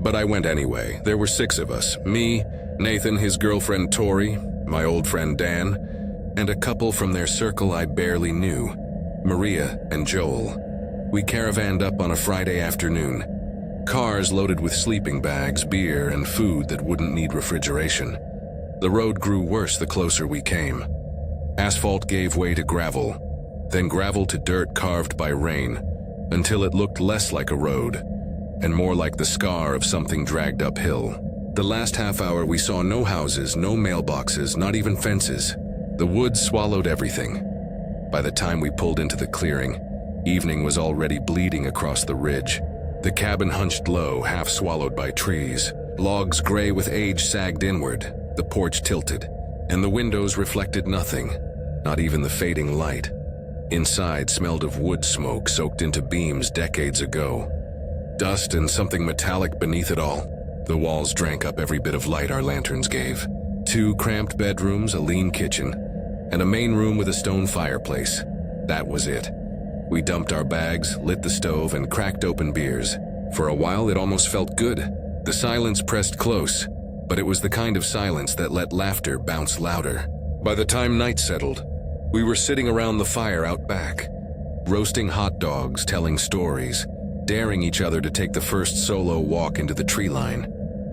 Speaker 1: But I went anyway. There were 6 of us. Me, Nathan, his girlfriend Tori, my old friend Dan, and a couple from their circle I barely knew, Maria and Joel. We caravanned up on a Friday afternoon. Cars loaded with sleeping bags, beer, and food that wouldn't need refrigeration. The road grew worse the closer we came. Asphalt gave way to gravel, then gravel to dirt carved by rain, until it looked less like a road, and more like the scar of something dragged uphill. The last half hour we saw no houses, no mailboxes, not even fences. The woods swallowed everything. By the time we pulled into the clearing, evening was already bleeding across the ridge. The cabin hunched low, half swallowed by trees. Logs gray with age sagged inward, the porch tilted, and the windows reflected nothing, not even the fading light. Inside smelled of wood smoke soaked into beams decades ago. Dust and something metallic beneath it all. The walls drank up every bit of light our lanterns gave. 2 cramped bedrooms, a lean kitchen, and a main room with a stone fireplace. That was it. We dumped our bags, lit the stove, and cracked open beers. For a while, it almost felt good. The silence pressed close, but it was the kind of silence that let laughter bounce louder. By the time night settled, we were sitting around the fire out back, roasting hot dogs, telling stories, daring each other to take the first solo walk into the tree line.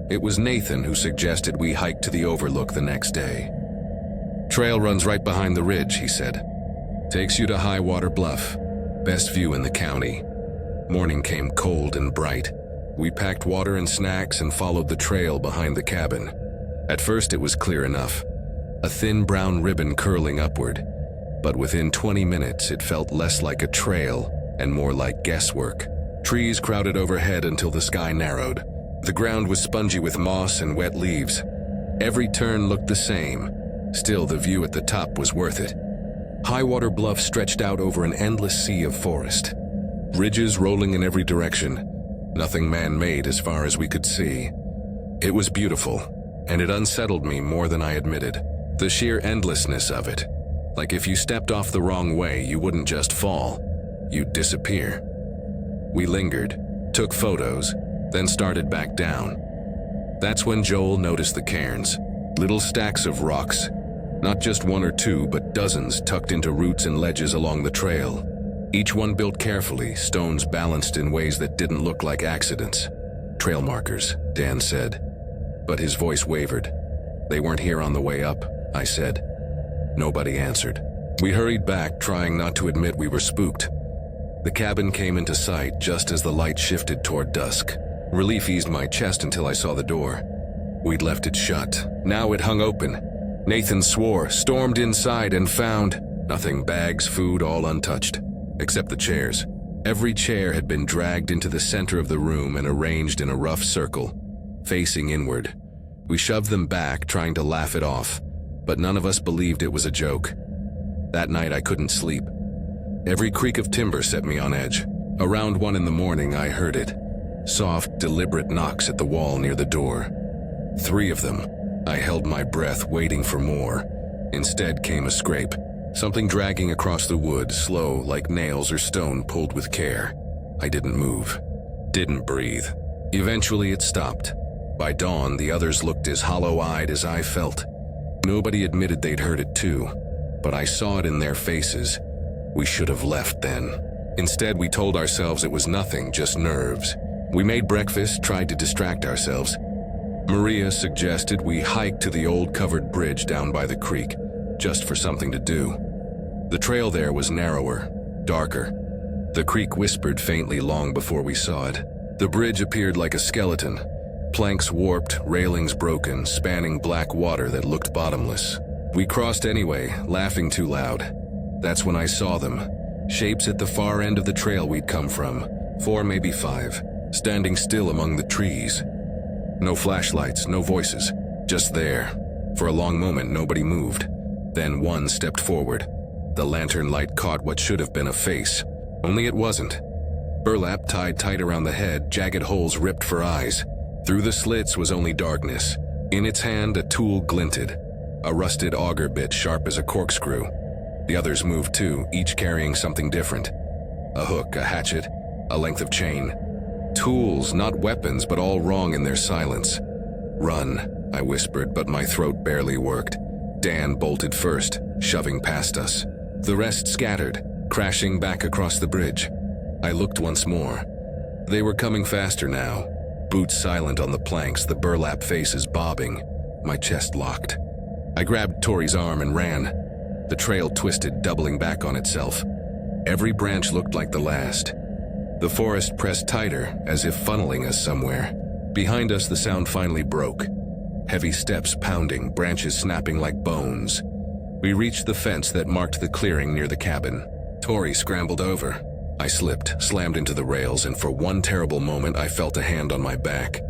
Speaker 1: It was Nathan who suggested we hike to the overlook the next day. Trail runs right behind the ridge, he said. Takes you to High Water Bluff. Best view in the county. Morning came cold and bright. We packed water and snacks and followed the trail behind the cabin. At first it was clear enough, a thin brown ribbon curling upward, but within 20 minutes it felt less like a trail and more like guesswork. Trees crowded overhead until the sky narrowed. The ground was spongy with moss and wet leaves. Every turn looked the same. Still, the view at the top was worth it. High Water Bluff stretched out over an endless sea of forest. Ridges rolling in every direction. Nothing man-made as far as we could see. It was beautiful, and it unsettled me more than I admitted. The sheer endlessness of it. Like if you stepped off the wrong way, you wouldn't just fall, you'd disappear. We lingered, took photos, then started back down. That's when Joel noticed the cairns. Little stacks of rocks. Not just 1 or 2, but dozens tucked into roots and ledges along the trail. Each one built carefully, stones balanced in ways that didn't look like accidents. Trail markers, Dan said. But his voice wavered. They weren't here on the way up, I said. Nobody answered. We hurried back, trying not to admit we were spooked. The cabin came into sight just as the light shifted toward dusk. Relief eased my chest until I saw the door. We'd left it shut. Now it hung open. Nathan swore, stormed inside, and found nothing, bags, food, all untouched, except the chairs. Every chair had been dragged into the center of the room and arranged in a rough circle, facing inward. We shoved them back, trying to laugh it off, but none of us believed it was a joke. That night I couldn't sleep. Every creak of timber set me on edge. Around 1 in the morning I heard it. Soft, deliberate knocks at the wall near the door. 3 of them. I held my breath, waiting for more. Instead came a scrape. Something dragging across the wood, slow, like nails or stone pulled with care. I didn't move. Didn't breathe. Eventually it stopped. By dawn, the others looked as hollow-eyed as I felt. Nobody admitted they'd heard it too, but I saw it in their faces. We should have left then. Instead, we told ourselves it was nothing, just nerves. We made breakfast, tried to distract ourselves. Maria suggested we hike to the old covered bridge down by the creek, just for something to do. The trail there was narrower, darker. The creek whispered faintly long before we saw it. The bridge appeared like a skeleton. Planks warped, railings broken, spanning black water that looked bottomless. We crossed anyway, laughing too loud. That's when I saw them. Shapes at the far end of the trail we'd come from. 4, maybe 5, standing still among the trees. No flashlights, no voices, just there. For a long moment, nobody moved. Then one stepped forward. The lantern light caught what should have been a face. Only it wasn't. Burlap tied tight around the head, jagged holes ripped for eyes. Through the slits was only darkness. In its hand, a tool glinted. A rusted auger bit sharp as a corkscrew. The others moved too, each carrying something different. A hook, a hatchet, a length of chain. Tools, not weapons, but all wrong in their silence. "Run," I whispered, but my throat barely worked. Dan bolted first, shoving past us. The rest scattered, crashing back across the bridge. I looked once more. They were coming faster now. Boots silent on the planks, the burlap faces bobbing. My chest locked. I grabbed Tori's arm and ran. The trail twisted, doubling back on itself. Every branch looked like the last. The forest pressed tighter, as if funneling us somewhere. Behind us, the sound finally broke. Heavy steps pounding, branches snapping like bones. We reached the fence that marked the clearing near the cabin. Tori scrambled over. I slipped, slammed into the rails, and for one terrible moment I felt a hand on my back.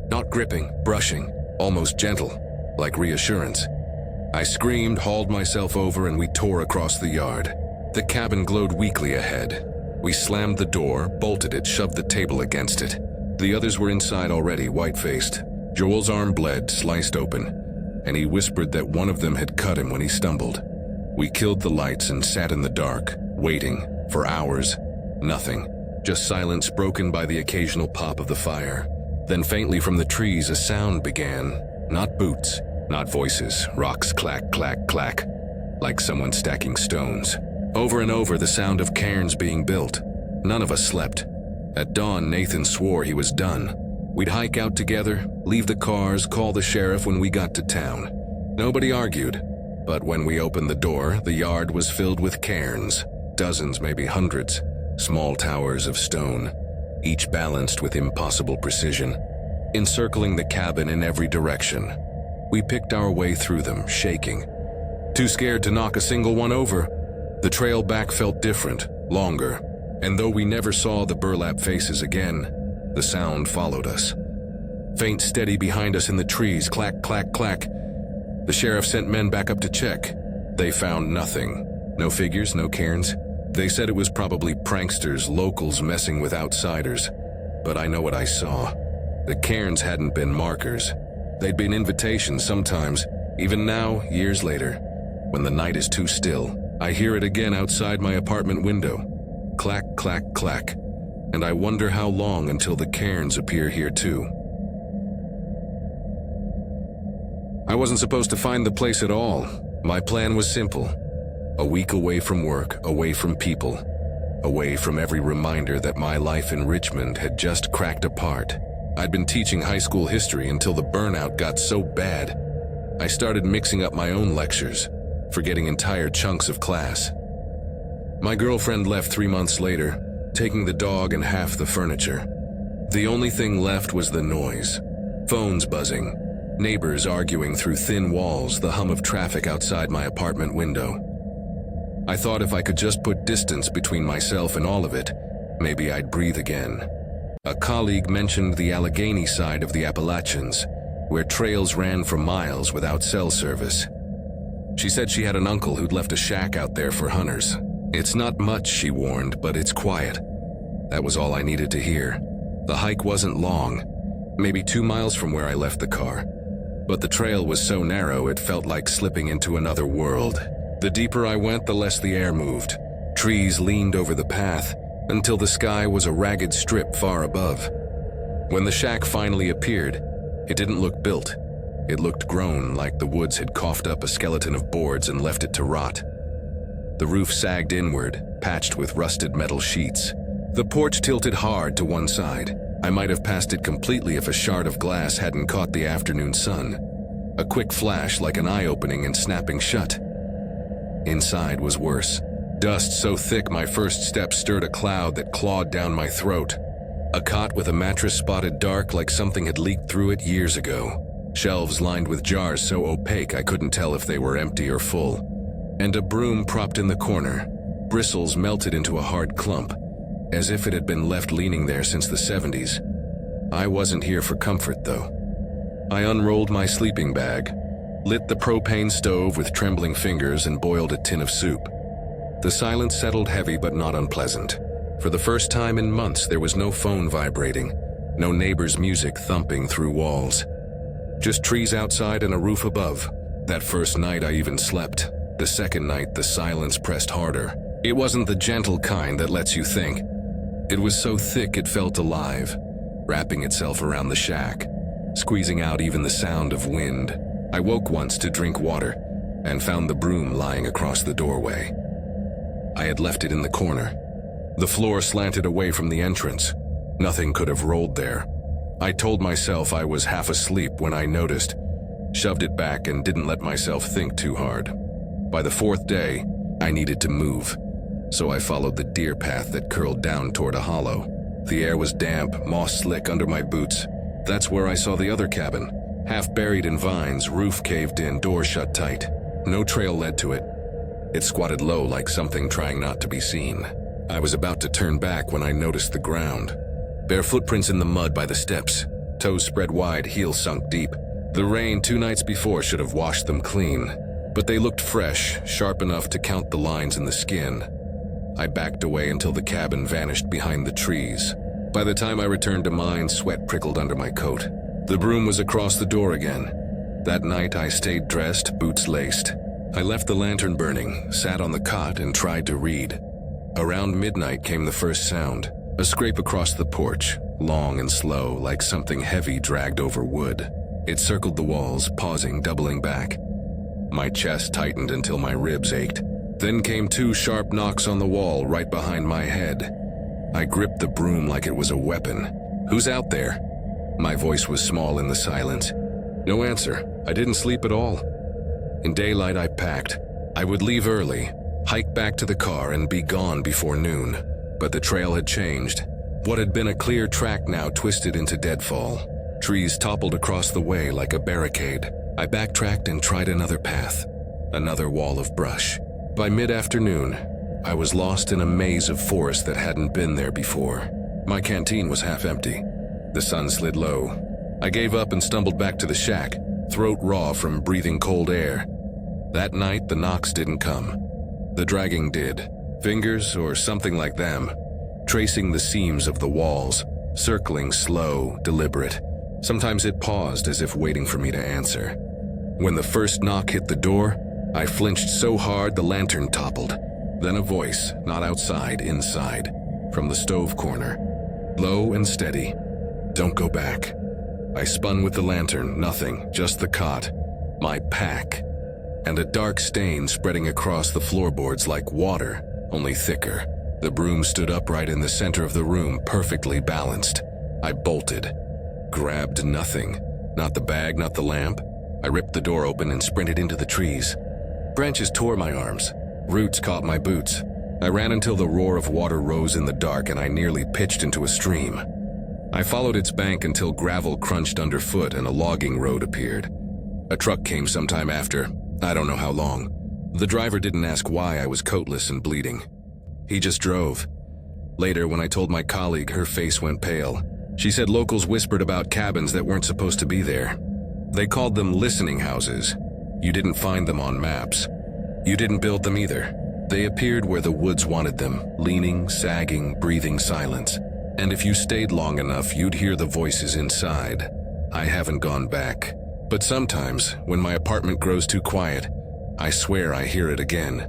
Speaker 1: Not gripping, brushing, almost gentle, like reassurance. I screamed, hauled myself over, and we tore across the yard. The cabin glowed weakly ahead. We slammed the door, bolted it, shoved the table against it. The others were inside already, white-faced. Joel's arm bled, sliced open, and he whispered that one of them had cut him when he stumbled. We killed the lights and sat in the dark, waiting, for hours. Nothing, just silence broken by the occasional pop of the fire. Then faintly from the trees a sound began. Not boots, not voices, rocks clack, clack, clack, like someone stacking stones. Over and over the sound of cairns being built. None of us slept. At dawn, Nathan swore he was done. We'd hike out together, leave the cars, call the sheriff when we got to town. Nobody argued, but when we opened the door, the yard was filled with cairns. Dozens, maybe hundreds. Small towers of stone, each balanced with impossible precision, encircling the cabin in every direction. We picked our way through them, shaking. Too scared to knock a single one over. The trail back felt different, longer, and though we never saw the burlap faces again, the sound followed us. Faint, steady behind us in the trees, clack, clack, clack. The sheriff sent men back up to check. They found nothing. No figures, no cairns. They said it was probably pranksters, locals messing with outsiders. But I know what I saw. The cairns hadn't been markers. They'd been invitations sometimes, even now, years later. When the night is too still, I hear it again outside my apartment window. Clack, clack, clack. And I wonder how long until the cairns appear here too. I wasn't supposed to find the place at all. My plan was simple. A week away from work, away from people, away from every reminder that my life in Richmond had just cracked apart. I'd been teaching high school history until the burnout got so bad. I started mixing up my own lectures, forgetting entire chunks of class. My girlfriend left 3 months later, taking the dog and half the furniture. The only thing left was the noise. Phones buzzing, neighbors arguing through thin walls, the hum of traffic outside my apartment window. I thought if I could just put distance between myself and all of it, maybe I'd breathe again. A colleague mentioned the Allegheny side of the Appalachians, where trails ran for miles without cell service. She said she had an uncle who'd left a shack out there for hunters. It's not much, she warned, but it's quiet. That was all I needed to hear. The hike wasn't long, maybe 2 miles from where I left the car. But the trail was so narrow it felt like slipping into another world. The deeper I went, the less the air moved. Trees leaned over the path until the sky was a ragged strip far above. When the shack finally appeared, it didn't look built. It looked grown, like the woods had coughed up a skeleton of boards and left it to rot. The roof sagged inward, patched with rusted metal sheets. The porch tilted hard to one side. I might have passed it completely if a shard of glass hadn't caught the afternoon sun. A quick flash like an eye opening and snapping shut. Inside was worse. Dust so thick my first step stirred a cloud that clawed down my throat. A cot with a mattress spotted dark like something had leaked through it years ago. Shelves lined with jars so opaque I couldn't tell if they were empty or full. And a broom propped in the corner. Bristles melted into a hard clump, as if it had been left leaning there since the 70s. I wasn't here for comfort, though. I unrolled my sleeping bag, lit the propane stove with trembling fingers, and boiled a tin of soup. The silence settled heavy but not unpleasant. For the first time in months, there was no phone vibrating, no neighbor's music thumping through walls. Just trees outside and a roof above. That first night I even slept. The second night, the silence pressed harder. It wasn't the gentle kind that lets you think. It was so thick it felt alive, wrapping itself around the shack, squeezing out even the sound of wind. I woke once to drink water and found the broom lying across the doorway. I had left it in the corner. The floor slanted away from the entrance. Nothing could have rolled there. I told myself I was half asleep when I noticed, shoved it back, and didn't let myself think too hard. By the fourth day, I needed to move, so I followed the deer path that curled down toward a hollow. The air was damp, moss-slick under my boots. That's where I saw the other cabin, half buried in vines, roof caved in, door shut tight. No trail led to it. It squatted low like something trying not to be seen. I was about to turn back when I noticed the ground. Bare footprints in the mud by the steps, toes spread wide, heels sunk deep. The rain 2 nights before should have washed them clean, but they looked fresh, sharp enough to count the lines in the skin. I backed away until the cabin vanished behind the trees. By the time I returned to mine, sweat prickled under my coat. The broom was across the door again. That night I stayed dressed, boots laced. I left the lantern burning, sat on the cot, and tried to read. Around midnight came the first sound, a scrape across the porch, long and slow, like something heavy dragged over wood. It circled the walls, pausing, doubling back. My chest tightened until my ribs ached. Then came 2 sharp knocks on the wall right behind my head. I gripped the broom like it was a weapon. "Who's out there?" My voice was small in the silence. No answer. I didn't sleep at all. In daylight, I packed. I would leave early, hike back to the car, and be gone before noon. But the trail had changed. What had been a clear track now twisted into deadfall. Trees toppled across the way like a barricade. I backtracked and tried another path, another wall of brush. By mid-afternoon, I was lost in a maze of forest that hadn't been there before. My canteen was half empty. The sun slid low. I gave up and stumbled back to the shack, throat raw from breathing cold air. That night, the knocks didn't come. The dragging did. Fingers, or something like them, tracing the seams of the walls, circling slow, deliberate. Sometimes it paused as if waiting for me to answer. When the first knock hit the door, I flinched so hard the lantern toppled. Then a voice, not outside, inside, from the stove corner. Low and steady. "Don't go back." I spun with the lantern, nothing, just the cot, my pack, and a dark stain spreading across the floorboards like water, only thicker. The broom stood upright in the center of the room, perfectly balanced. I bolted. Grabbed nothing. Not the bag, not the lamp. I ripped the door open and sprinted into the trees. Branches tore my arms. Roots caught my boots. I ran until the roar of water rose in the dark and I nearly pitched into a stream. I followed its bank until gravel crunched underfoot and a logging road appeared. A truck came sometime after, I don't know how long. The driver didn't ask why I was coatless and bleeding. He just drove. Later, when I told my colleague, her face went pale. She said locals whispered about cabins that weren't supposed to be there. They called them listening houses. You didn't find them on maps. You didn't build them either. They appeared where the woods wanted them, leaning, sagging, breathing silence. And if you stayed long enough, you'd hear the voices inside. I haven't gone back. But sometimes, when my apartment grows too quiet, I swear I hear it again.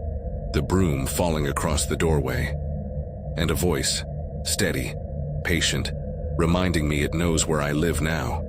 Speaker 1: The broom falling across the doorway. And a voice, steady, patient, reminding me it knows where I live now.